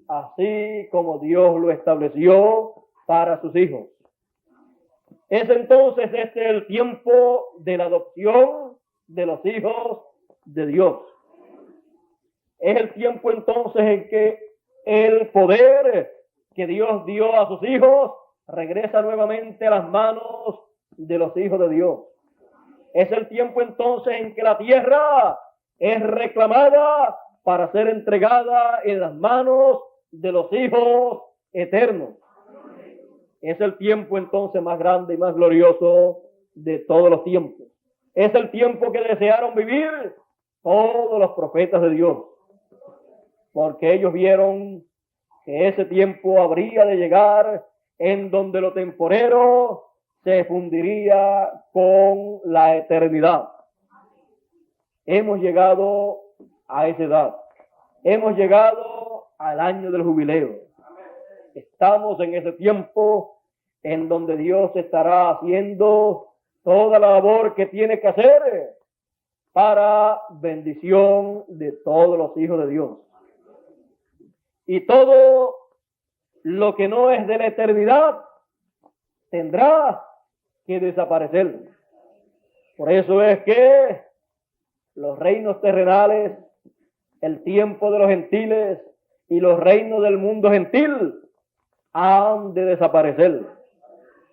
así como Dios lo estableció para sus hijos. Es entonces el tiempo de la adopción de los hijos de Dios. Es el tiempo entonces en que el poder que Dios dio a sus hijos regresa nuevamente a las manos de los hijos de Dios. Es el tiempo entonces en que la tierra es reclamada para ser entregada en las manos de los hijos eternos. Es el tiempo entonces más grande y más glorioso de todos los tiempos. Es el tiempo que desearon vivir todos los profetas de Dios, porque ellos vieron que ese tiempo habría de llegar en donde lo temporero se fundiría con la eternidad. Hemos llegado a esa edad. Hemos llegado al año del jubileo. Estamos en ese tiempo en donde Dios estará haciendo toda la labor que tiene que hacer para bendición de todos los hijos de Dios. Y todo lo que no es de la eternidad tendrá que desaparecer. Por eso es que los reinos terrenales, el tiempo de los gentiles y los reinos del mundo gentil han de desaparecer,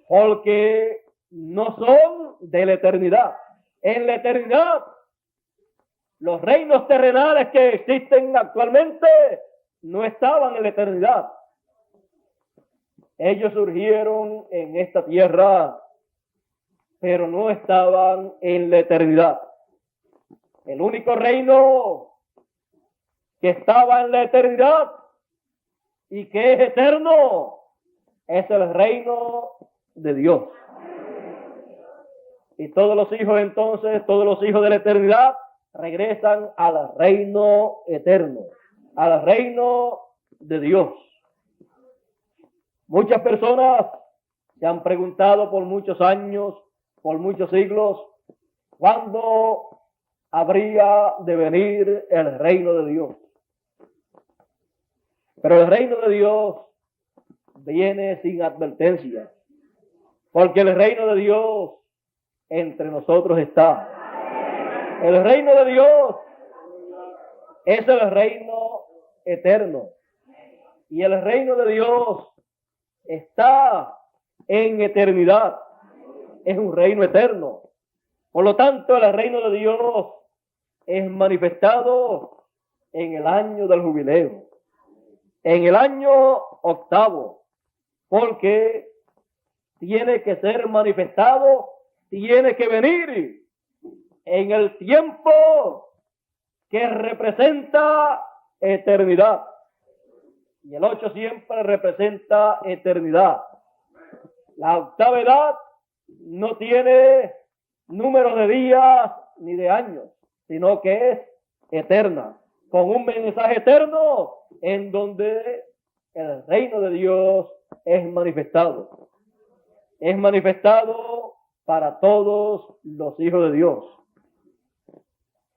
porque no son de la eternidad. En la eternidad, los reinos terrenales que existen actualmente no estaban en la eternidad. Ellos surgieron en esta tierra, pero no estaban en la eternidad. El único reino que estaba en la eternidad y que es eterno es el reino de Dios. Y todos los hijos entonces, todos los hijos de la eternidad regresan al reino eterno, al reino de Dios. Muchas personas se han preguntado por muchos años, por muchos siglos, ¿cuándo habría de venir el reino de Dios? Pero el reino de Dios viene sin advertencia, porque el reino de Dios entre nosotros está. El reino de Dios es el reino eterno, y el reino de Dios está en eternidad. Es un reino eterno. Por lo tanto, el reino de Dios es manifestado en el año del jubileo, en el año octavo, porque tiene que ser manifestado, tiene que venir en el tiempo que representa eternidad. Y el 8 siempre representa eternidad. La octava edad no tiene número de días ni de años, sino que es eterna, con un mensaje eterno en donde el reino de Dios es manifestado. Es manifestado para todos los hijos de Dios.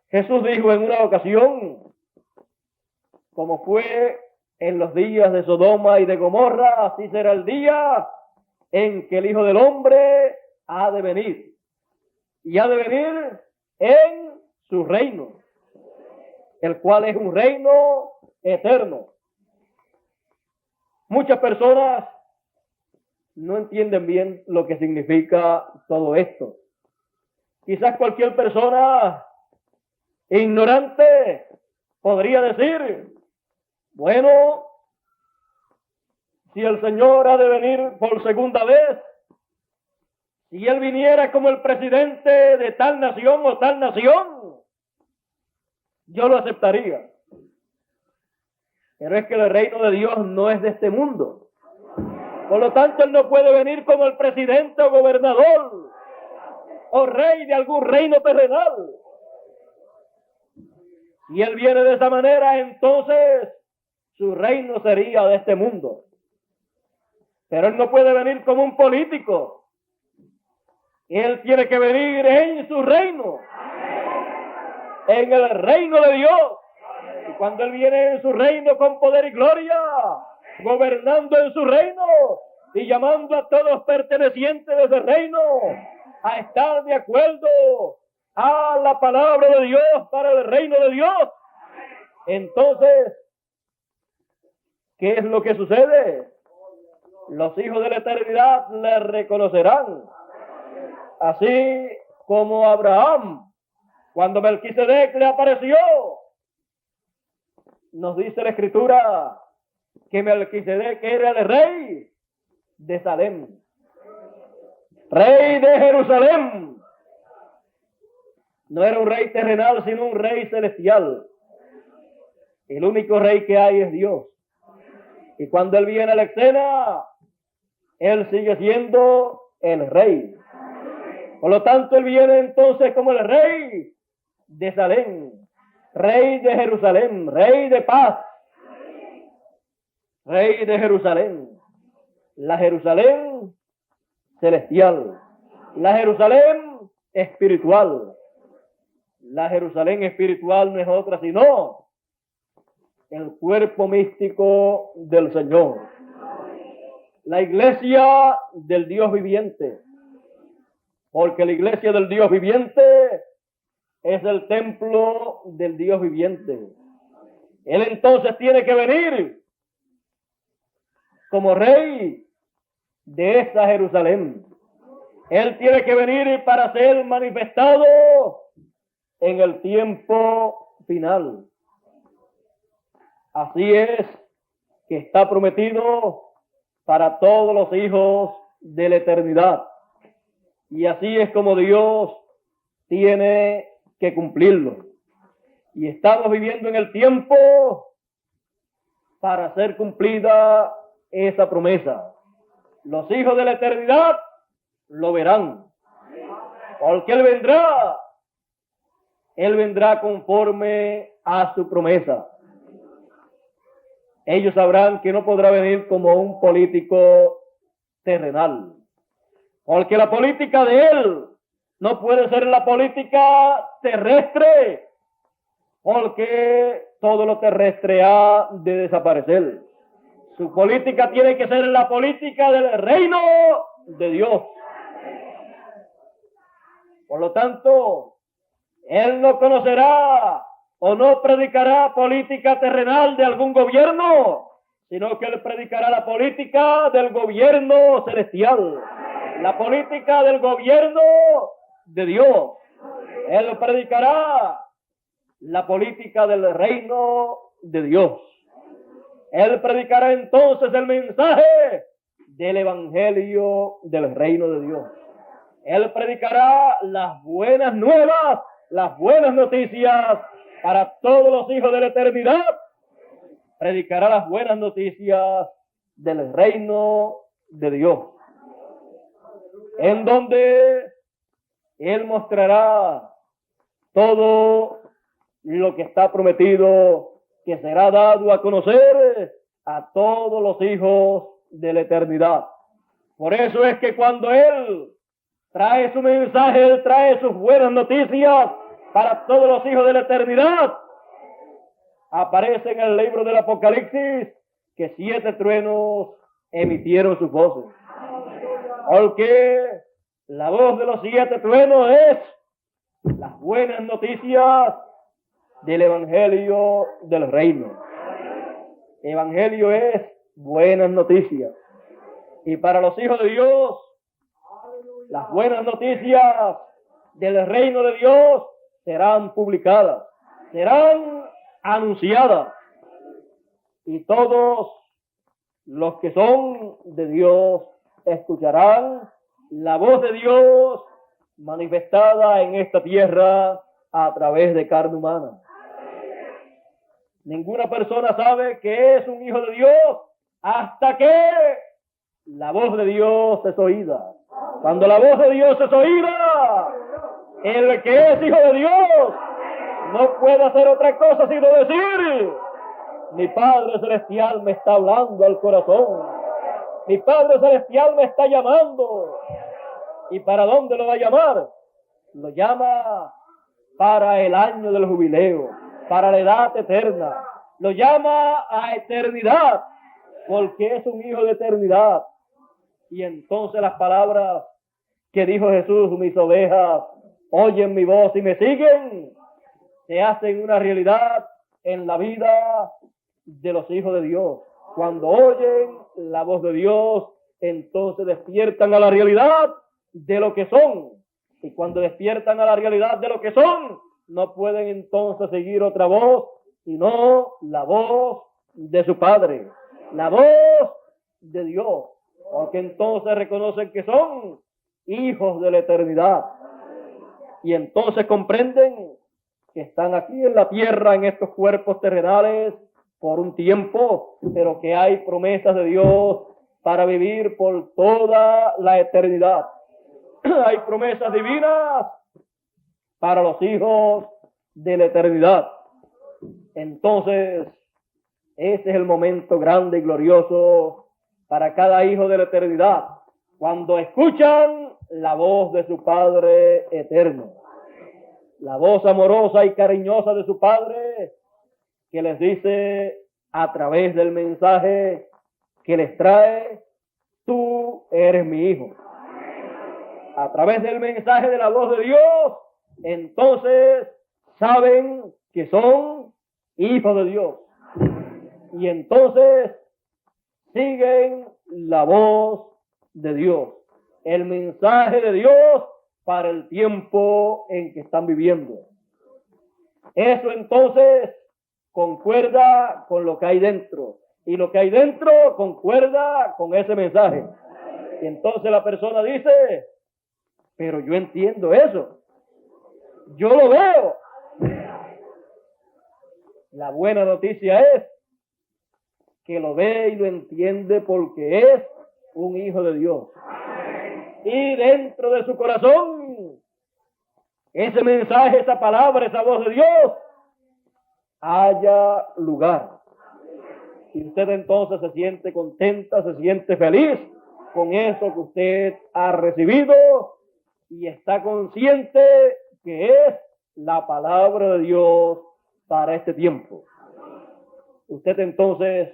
Jesús dijo en una ocasión, como fue en los días de Sodoma y de Gomorra, así será el día en que el Hijo del Hombre ha de venir. Y ha de venir en su reino, el cual es un reino eterno. Muchas personas no entienden bien lo que significa todo esto. Quizás cualquier persona ignorante podría decir, bueno, si el Señor ha de venir por segunda vez, si Él viniera como el presidente de tal nación o tal nación, yo lo aceptaría. Pero es que el reino de Dios no es de este mundo. Por lo tanto, Él no puede venir como el presidente o gobernador o rey de algún reino terrenal, Si Él viene de esa manera, entonces su reino sería de este mundo. Pero Él no puede venir como un político. Él tiene que venir en su reino, en el reino de Dios. Y cuando Él viene en su reino con poder y gloria, gobernando en su reino y llamando a todos pertenecientes de ese reino a estar de acuerdo a la palabra de Dios para el reino de Dios, entonces, ¿qué es lo que sucede? Los hijos de la eternidad le reconocerán, así como Abraham, cuando Melquisedec le apareció. Nos dice la Escritura que Melquisedec era el rey de Salem, rey de Jerusalén. No era un rey terrenal, sino un rey celestial. El único rey que hay es Dios. Y cuando Él viene a la escena, Él sigue siendo el rey. Por lo tanto, Él viene entonces como el rey de Salem, rey de Jerusalén, rey de paz, rey de Jerusalén. La Jerusalén celestial, la Jerusalén espiritual. La Jerusalén espiritual no es otra sino el cuerpo místico del Señor, la iglesia del Dios viviente, porque la iglesia del Dios viviente es el templo del Dios viviente. Él entonces tiene que venir como rey de esa Jerusalén. Él tiene que venir para ser manifestado en el tiempo final. Así es que está prometido para todos los hijos de la eternidad. Y así es como Dios tiene que cumplirlo. Y estamos viviendo en el tiempo para hacer cumplida esa promesa. Los hijos de la eternidad lo verán, porque Él vendrá conforme a su promesa. Ellos sabrán que no podrá venir como un político terrenal, porque la política de Él no puede ser la política terrestre, porque todo lo terrestre ha de desaparecer. Su política tiene que ser la política del reino de Dios. Por lo tanto, Él no conocerá o no predicará política terrenal de algún gobierno, sino que Él predicará la política del gobierno celestial, la política del gobierno de Dios. Él predicará la política del reino de Dios. Él predicará entonces el mensaje del evangelio del reino de Dios. Él predicará las buenas nuevas, las buenas noticias para todos los hijos de la eternidad. Predicará las buenas noticias del reino de Dios, en donde Él mostrará todo lo que está prometido, que será dado a conocer a todos los hijos de la eternidad. Por eso es que cuando Él trae su mensaje, Él trae sus buenas noticias para todos los hijos de la eternidad, aparece en el libro del Apocalipsis que 7 truenos emitieron sus voces. Porque la voz de los 7 truenos es las buenas noticias del evangelio del reino. Evangelio es buenas noticias. Y para los hijos de Dios, las buenas noticias del reino de Dios serán publicadas, serán anunciadas. Y todos los que son de Dios escucharán la voz de Dios manifestada en esta tierra a través de carne humana. Ninguna persona sabe que es un hijo de Dios hasta que la voz de Dios es oída. Cuando la voz de Dios es oída, el que es hijo de Dios no puede hacer otra cosa sino decir: mi Padre Celestial me está hablando al corazón. Mi Padre Celestial me está llamando. ¿Y para dónde lo va a llamar? Lo llama para el año del jubileo, para la edad eterna. Lo llama a eternidad, porque es un hijo de eternidad. Y entonces las palabras que dijo Jesús: mis ovejas oyen mi voz y me siguen, se hacen una realidad en la vida de los hijos de Dios. Cuando oyen la voz de Dios, entonces despiertan a la realidad de lo que son. Y cuando despiertan a la realidad de lo que son, no pueden entonces seguir otra voz, sino la voz de su Padre, la voz de Dios, porque entonces reconocen que son hijos de la eternidad. Y entonces comprenden que están aquí en la tierra, en estos cuerpos terrenales, por un tiempo, pero que hay promesas de Dios para vivir por toda la eternidad. Hay promesas divinas para los hijos de la eternidad. Entonces, ese es el momento grande y glorioso para cada hijo de la eternidad, cuando escuchan la voz de su Padre eterno, la voz amorosa y cariñosa de su Padre, que les dice a través del mensaje que les trae: tú eres mi hijo. A través del mensaje de la voz de Dios, entonces saben que son hijos de Dios. Y entonces siguen la voz de Dios, el mensaje de Dios para el tiempo en que están viviendo. Eso entonces concuerda con lo que hay dentro, y lo que hay dentro concuerda con ese mensaje. Y entonces la persona dice: pero yo entiendo eso, yo lo veo. La buena noticia es que lo ve y lo entiende porque es un hijo de Dios. Y dentro de su corazón, ese mensaje, esa palabra, esa voz de Dios haya lugar. Y usted entonces se siente contenta, se siente feliz con eso que usted ha recibido y está consciente que es la palabra de Dios para este tiempo. Usted entonces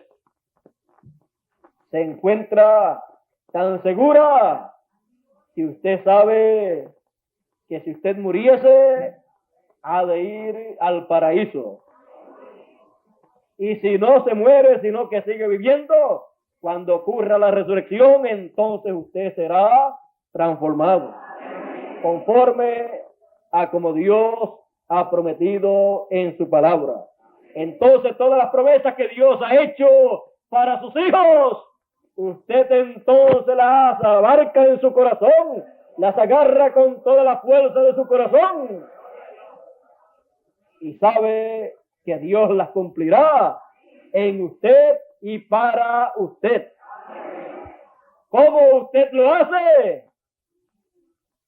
se encuentra tan segura que usted sabe que si usted muriese, ha de ir al paraíso. Y si no se muere, sino que sigue viviendo, cuando ocurra la resurrección, entonces usted será transformado, conforme a como Dios ha prometido en su palabra. Entonces todas las promesas que Dios ha hecho para sus hijos, usted entonces las abarca en su corazón, las agarra con toda la fuerza de su corazón y sabe que Dios las cumplirá en usted y para usted. ¿Cómo usted lo hace?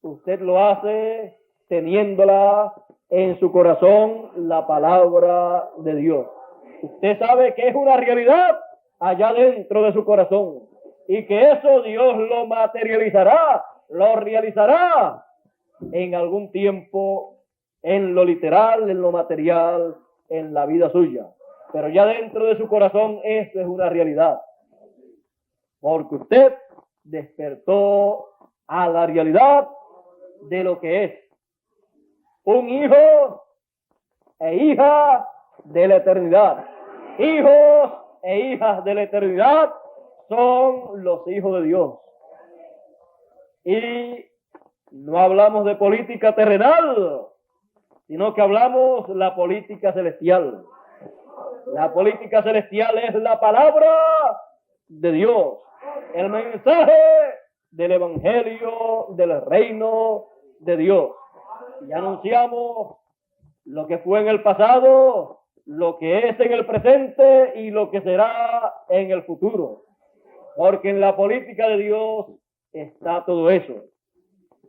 Usted lo hace teniéndola en su corazón, la palabra de Dios. Usted sabe que es una realidad allá dentro de su corazón y que eso Dios lo materializará, lo realizará en algún tiempo, en lo literal, en lo material, en la vida suya. Pero ya dentro de su corazón esto es una realidad, porque usted despertó a la realidad de lo que es un hijo e hija de la eternidad. Hijos e hijas de la eternidad son los hijos de Dios. Y no hablamos de política terrenal, sino que hablamos la política celestial. La política celestial es la palabra de Dios, el mensaje del evangelio del reino de Dios. Y anunciamos lo que fue en el pasado, lo que es en el presente y lo que será en el futuro. Porque en la política de Dios está todo eso.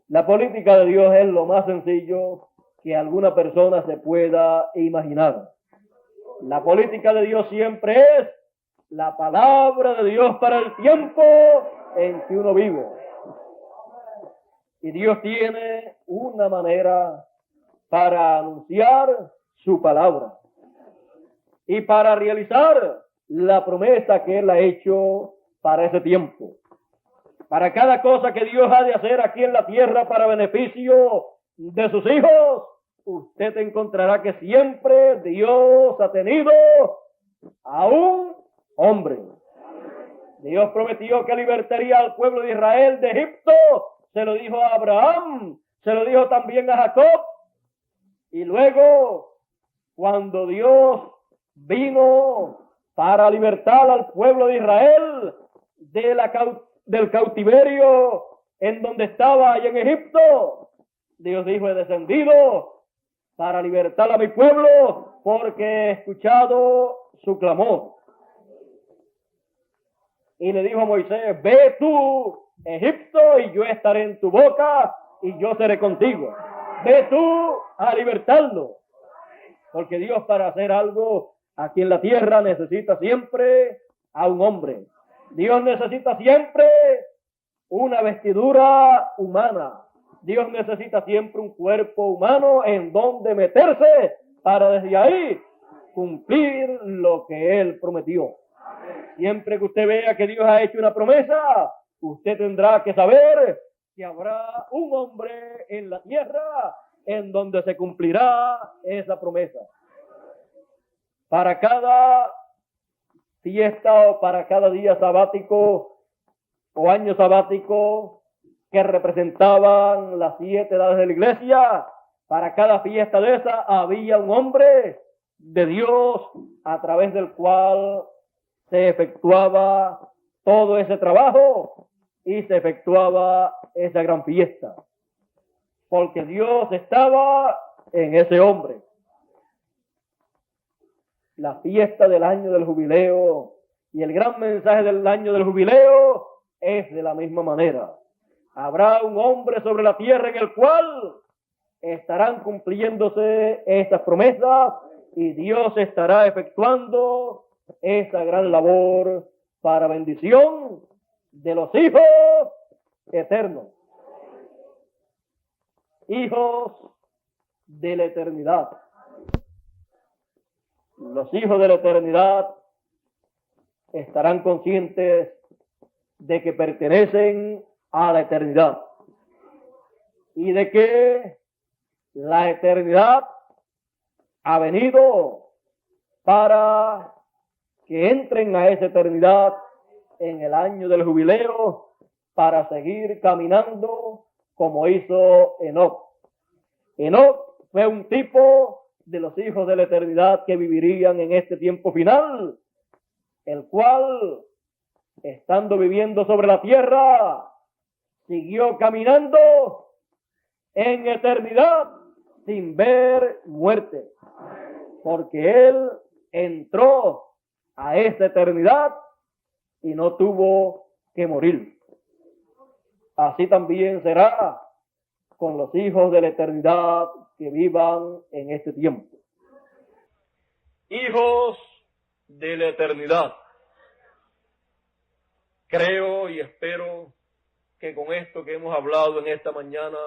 La política de Dios es lo más sencillo que alguna persona se pueda imaginar. La política de Dios siempre es la palabra de Dios para el tiempo en que uno vive. Y Dios tiene una manera para anunciar su palabra y para realizar la promesa que Él ha hecho para ese tiempo. Para cada cosa que Dios ha de hacer aquí en la tierra para beneficio de sus hijos, usted encontrará que siempre Dios ha tenido a un hombre. Dios prometió que libertaría al pueblo de Israel de Egipto. Se lo dijo a Abraham, se lo dijo también a Jacob. Y luego, cuando Dios vino para libertar al pueblo de Israel del cautiverio en donde estaba allá en Egipto, Dios dijo: he descendido para libertar a mi pueblo porque he escuchado su clamor. Y le dijo a Moisés: ve tú, Egipto, y yo estaré en tu boca y yo seré contigo. Ve tú a libertarlo. Porque Dios, para hacer algo aquí en la tierra, necesita siempre a un hombre. Dios necesita siempre una vestidura humana. Dios necesita siempre un cuerpo humano en donde meterse para desde ahí cumplir lo que Él prometió. Siempre que usted vea que Dios ha hecho una promesa, usted tendrá que saber que habrá un hombre en la tierra en donde se cumplirá esa promesa. Para cada fiesta o para cada día sabático o año sabático que representaban las 7 edades de la iglesia, para cada fiesta de esa había un hombre de Dios a través del cual se efectuaba todo ese trabajo y se efectuaba esa gran fiesta, porque Dios estaba en ese hombre. La fiesta del año del jubileo y el gran mensaje del año del jubileo es de la misma manera. Habrá un hombre sobre la tierra en el cual estarán cumpliéndose estas promesas y Dios estará efectuando esa gran labor para bendición de los hijos eternos, hijos de la eternidad. Los hijos de la eternidad estarán conscientes de que pertenecen a la eternidad y de que la eternidad ha venido para que entren a esa eternidad en el año del jubileo para seguir caminando como hizo Enoc. Enoc fue un tipo de los hijos de la eternidad que vivirían en este tiempo final, el cual, estando viviendo sobre la tierra, siguió caminando en eternidad sin ver muerte, porque él entró a esa eternidad y no tuvo que morir. Así también será con los hijos de la eternidad que vivan en este tiempo. Hijos de la eternidad. Creo y espero que con esto que hemos hablado en esta mañana,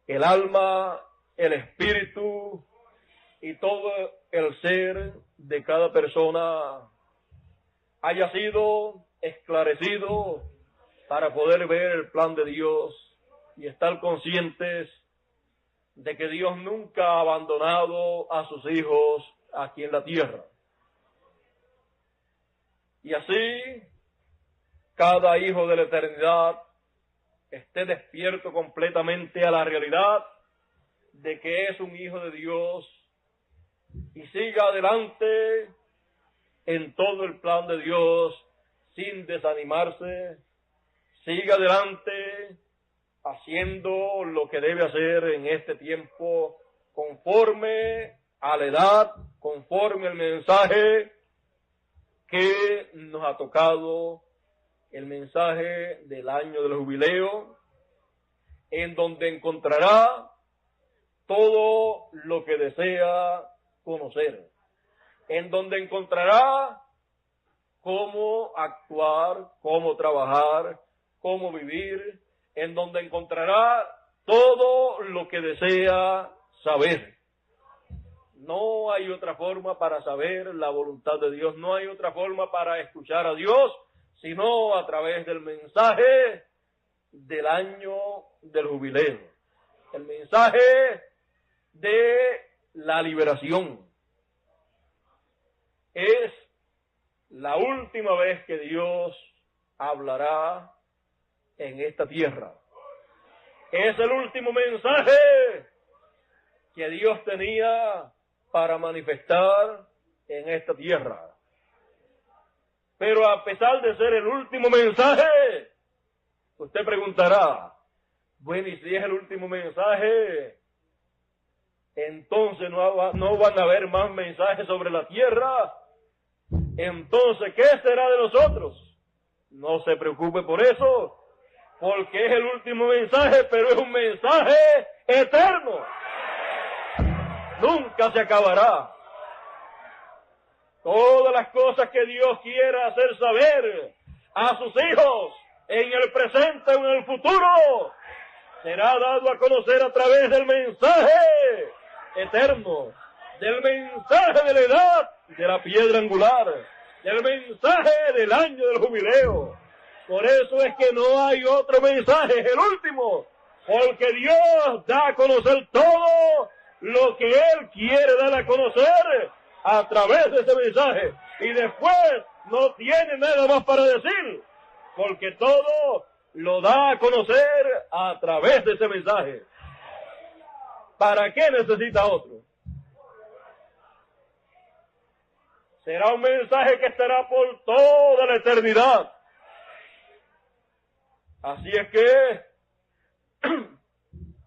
el alma, el espíritu y todo el ser de cada persona haya sido esclarecido para poder ver el plan de Dios y estar conscientes de que Dios nunca ha abandonado a sus hijos aquí en la tierra. Y así, cada hijo de la eternidad esté despierto completamente a la realidad de que es un hijo de Dios y siga adelante en todo el plan de Dios sin desanimarse, siga adelante haciendo lo que debe hacer en este tiempo conforme a la edad, conforme al mensaje que nos ha tocado, el mensaje del año del jubileo, en donde encontrará todo lo que desea conocer, en donde encontrará cómo actuar, cómo trabajar, cómo vivir, en donde encontrará todo lo que desea saber. No hay otra forma para saber la voluntad de Dios, no hay otra forma para escuchar a Dios, sino a través del mensaje del año del jubileo, el mensaje de la liberación. Es la última vez que Dios hablará en esta tierra. Es el último mensaje que Dios tenía para manifestar en esta tierra. Pero a pesar de ser el último mensaje, usted preguntará, bueno, y si es el último mensaje, entonces no van a haber más mensajes sobre la tierra. Entonces, ¿qué será de nosotros? No se preocupe por eso, porque es el último mensaje, pero es un mensaje eterno. Nunca se acabará. Todas las cosas que Dios quiera hacer saber a sus hijos en el presente o en el futuro será dado a conocer a través del mensaje eterno, del mensaje de la edad de la piedra angular, del mensaje del año del jubileo. Por eso es que no hay otro mensaje, es el último, porque Dios da a conocer todo lo que Él quiere dar a conocer a través de ese mensaje, y después no tiene nada más para decir, porque todo lo da a conocer a través de ese mensaje. ¿Para qué necesita otro? Será un mensaje que estará por toda la eternidad. Así es que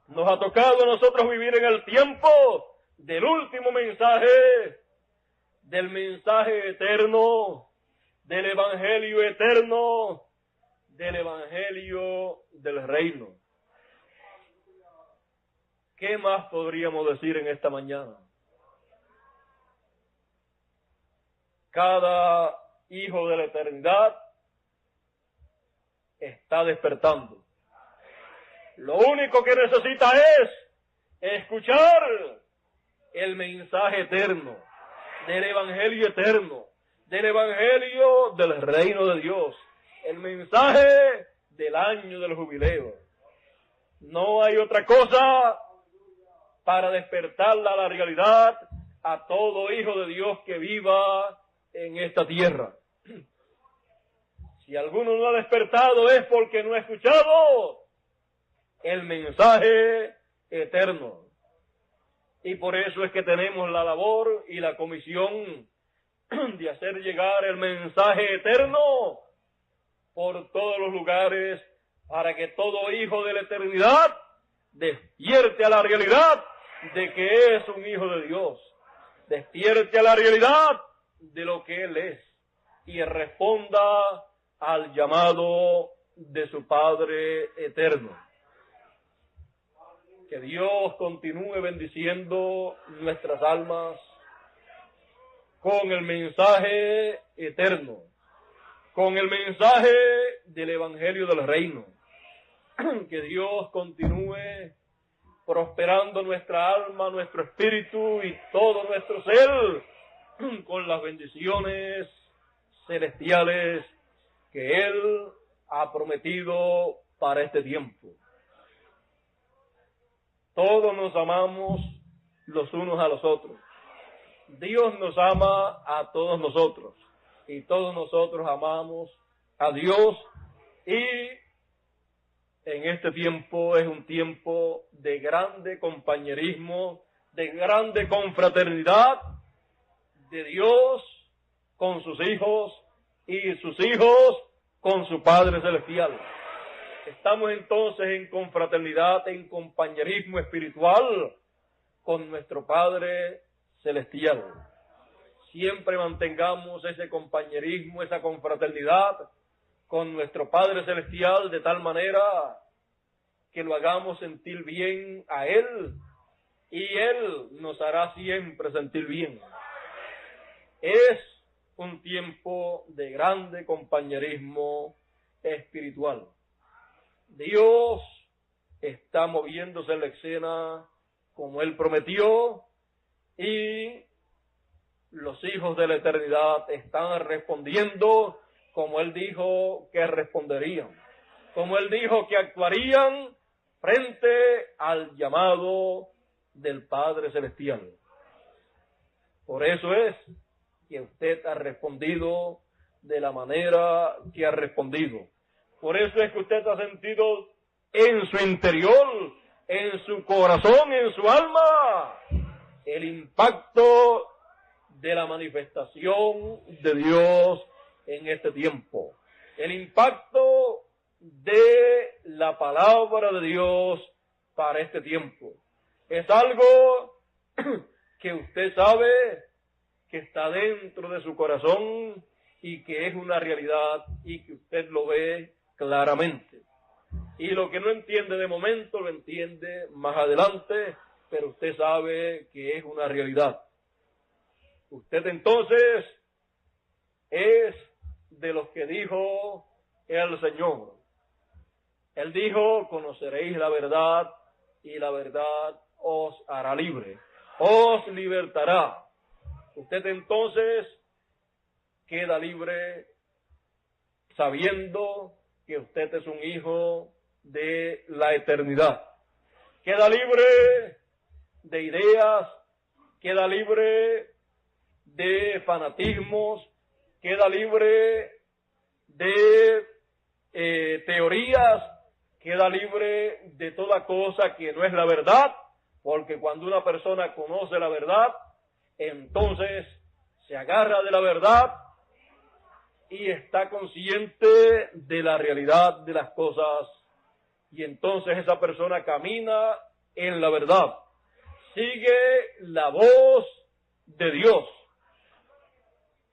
nos ha tocado a nosotros vivir en el tiempo del último mensaje, del mensaje eterno, del evangelio eterno, del evangelio del reino. ¿Qué más podríamos decir en esta mañana? Cada hijo de la eternidad está despertando. Lo único que necesita es escuchar el mensaje eterno, del evangelio eterno, del evangelio del reino de Dios, el mensaje del año del jubileo. No hay otra cosa para despertarla a la realidad a todo hijo de Dios que viva en esta tierra. Si alguno no ha despertado es porque no ha escuchado el mensaje eterno. Y por eso es que tenemos la labor y la comisión de hacer llegar el mensaje eterno por todos los lugares, para que todo hijo de la eternidad despierte a la realidad de que es un hijo de Dios, despierte a la realidad de lo que Él es y responda al llamado de su Padre eterno. Que Dios continúe bendiciendo nuestras almas con el mensaje eterno, con el mensaje del evangelio del reino. Que Dios continúe prosperando nuestra alma, nuestro espíritu y todo nuestro ser con las bendiciones celestiales que Él ha prometido para este tiempo. Todos nos amamos los unos a los otros. Dios nos ama a todos nosotros y todos nosotros amamos a Dios, y en este tiempo es un tiempo de grande compañerismo, de grande confraternidad de Dios con sus hijos y sus hijos con su Padre Celestial. Estamos entonces en confraternidad, en compañerismo espiritual con nuestro Padre Celestial. Siempre mantengamos ese compañerismo, esa confraternidad con nuestro Padre Celestial, de tal manera que lo hagamos sentir bien a Él, y Él nos hará siempre sentir bien. Es un tiempo de grande compañerismo espiritual. Dios está moviéndose en la escena como Él prometió, y los hijos de la eternidad están respondiendo como Él dijo que responderían, como Él dijo que actuarían frente al llamado del Padre Celestial. Por eso es que usted ha respondido de la manera que ha respondido. Por eso es que usted ha sentido en su interior, en su corazón, en su alma, el impacto de la manifestación de Dios en este tiempo. El impacto de la palabra de Dios para este tiempo. Es algo que usted sabe que está dentro de su corazón y que es una realidad y que usted lo ve claramente. Y lo que no entiende de momento lo entiende más adelante, pero usted sabe que es una realidad. Usted entonces es de los que dijo el Señor. Él dijo: conoceréis la verdad y la verdad os hará libre, os libertará. Usted entonces queda libre sabiendo que usted es un hijo de la eternidad. Queda libre de ideas, queda libre de fanatismos, queda libre de teorías, queda libre de toda cosa que no es la verdad, porque cuando una persona conoce la verdad, entonces se agarra de la verdad y está consciente de la realidad de las cosas, y entonces esa persona camina en la verdad, sigue la voz de Dios.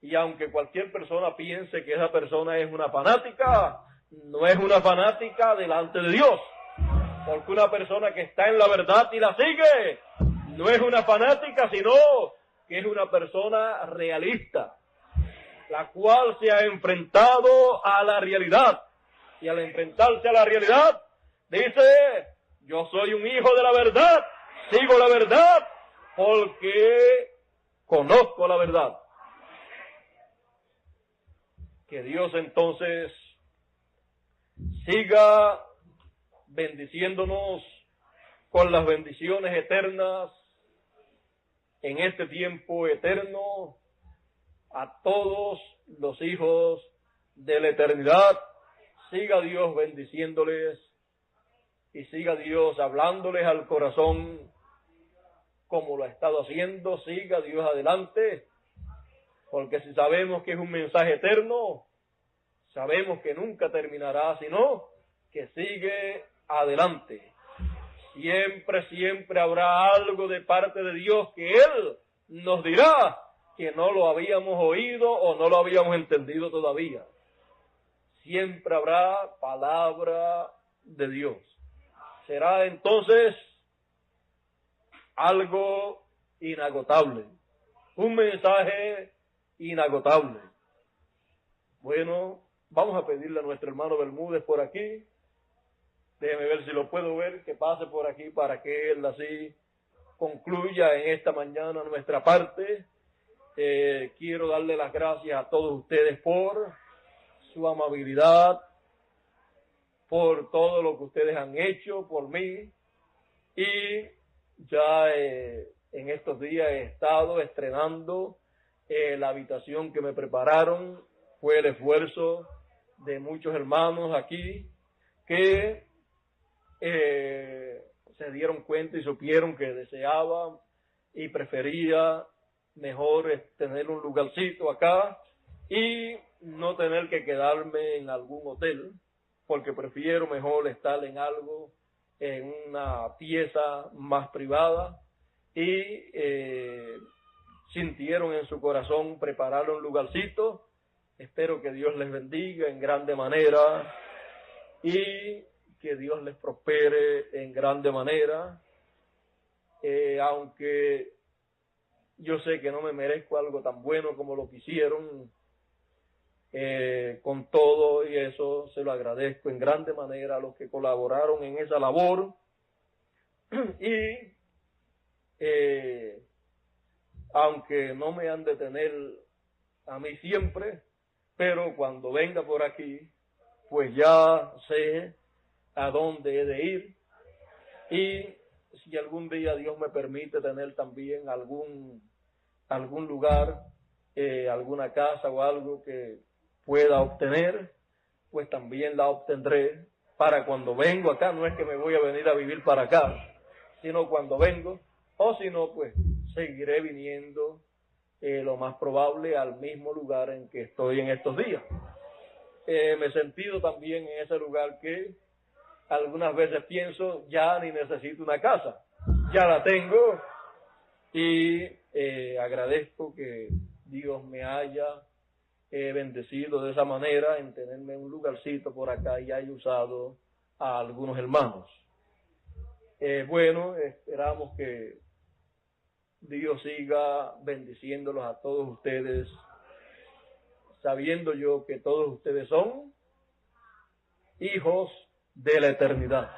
Y aunque cualquier persona piense que esa persona es una fanática, no es una fanática delante de Dios, porque una persona que está en la verdad y la sigue, no es una fanática, sino que es una persona realista, la cual se ha enfrentado a la realidad, y al enfrentarse a la realidad, dice: yo soy un hijo de la verdad, sigo la verdad, porque conozco la verdad. Que Dios entonces siga bendiciéndonos con las bendiciones eternas en este tiempo eterno a todos los hijos de la eternidad. Siga Dios bendiciéndoles y siga Dios hablándoles al corazón como lo ha estado haciendo. Siga Dios adelante, porque si sabemos que es un mensaje eterno, sabemos que nunca terminará, sino que sigue adelante. Siempre, siempre habrá algo de parte de Dios que Él nos dirá que no lo habíamos oído o no lo habíamos entendido todavía. Siempre habrá palabra de Dios. Será entonces algo inagotable, un mensaje inagotable. Bueno, vamos a pedirle a nuestro hermano Bermúdez por aquí. Déjeme ver si lo puedo ver, que pase por aquí para que él así concluya en esta mañana nuestra parte. Quiero darle las gracias a todos ustedes por su amabilidad, por todo lo que ustedes han hecho por mí, y ya en estos días he estado estrenando la habitación que me prepararon. Fue el esfuerzo de muchos hermanos aquí que se dieron cuenta y supieron que deseaba y prefería mejor tener un lugarcito acá y no tener que quedarme en algún hotel, porque prefiero mejor estar en algo, en una pieza más privada, y sintieron en su corazón preparar un lugarcito. Espero que Dios les bendiga en grande manera y que Dios les prospere en grande manera, aunque yo sé que no me merezco algo tan bueno como lo que hicieron, con todo y eso se lo agradezco en grande manera a los que colaboraron en esa labor. Y aunque no me han de tener a mí siempre, pero cuando venga por aquí, pues ya sé a dónde he de ir. Y si algún día Dios me permite tener también algún lugar, alguna casa o algo que pueda obtener, pues también la obtendré para cuando vengo acá. No es que me voy a venir a vivir para acá, sino cuando vengo, o si no, pues seguiré viniendo lo más probable al mismo lugar en que estoy en estos días. Me he sentido también en ese lugar que algunas veces pienso, ya ni necesito una casa, ya la tengo, y agradezco que Dios me haya bendecido de esa manera en tenerme un lugarcito por acá y haya usado a algunos hermanos. Bueno, esperamos que Dios siga bendiciéndolos a todos ustedes, sabiendo yo que todos ustedes son hijos de la eternidad.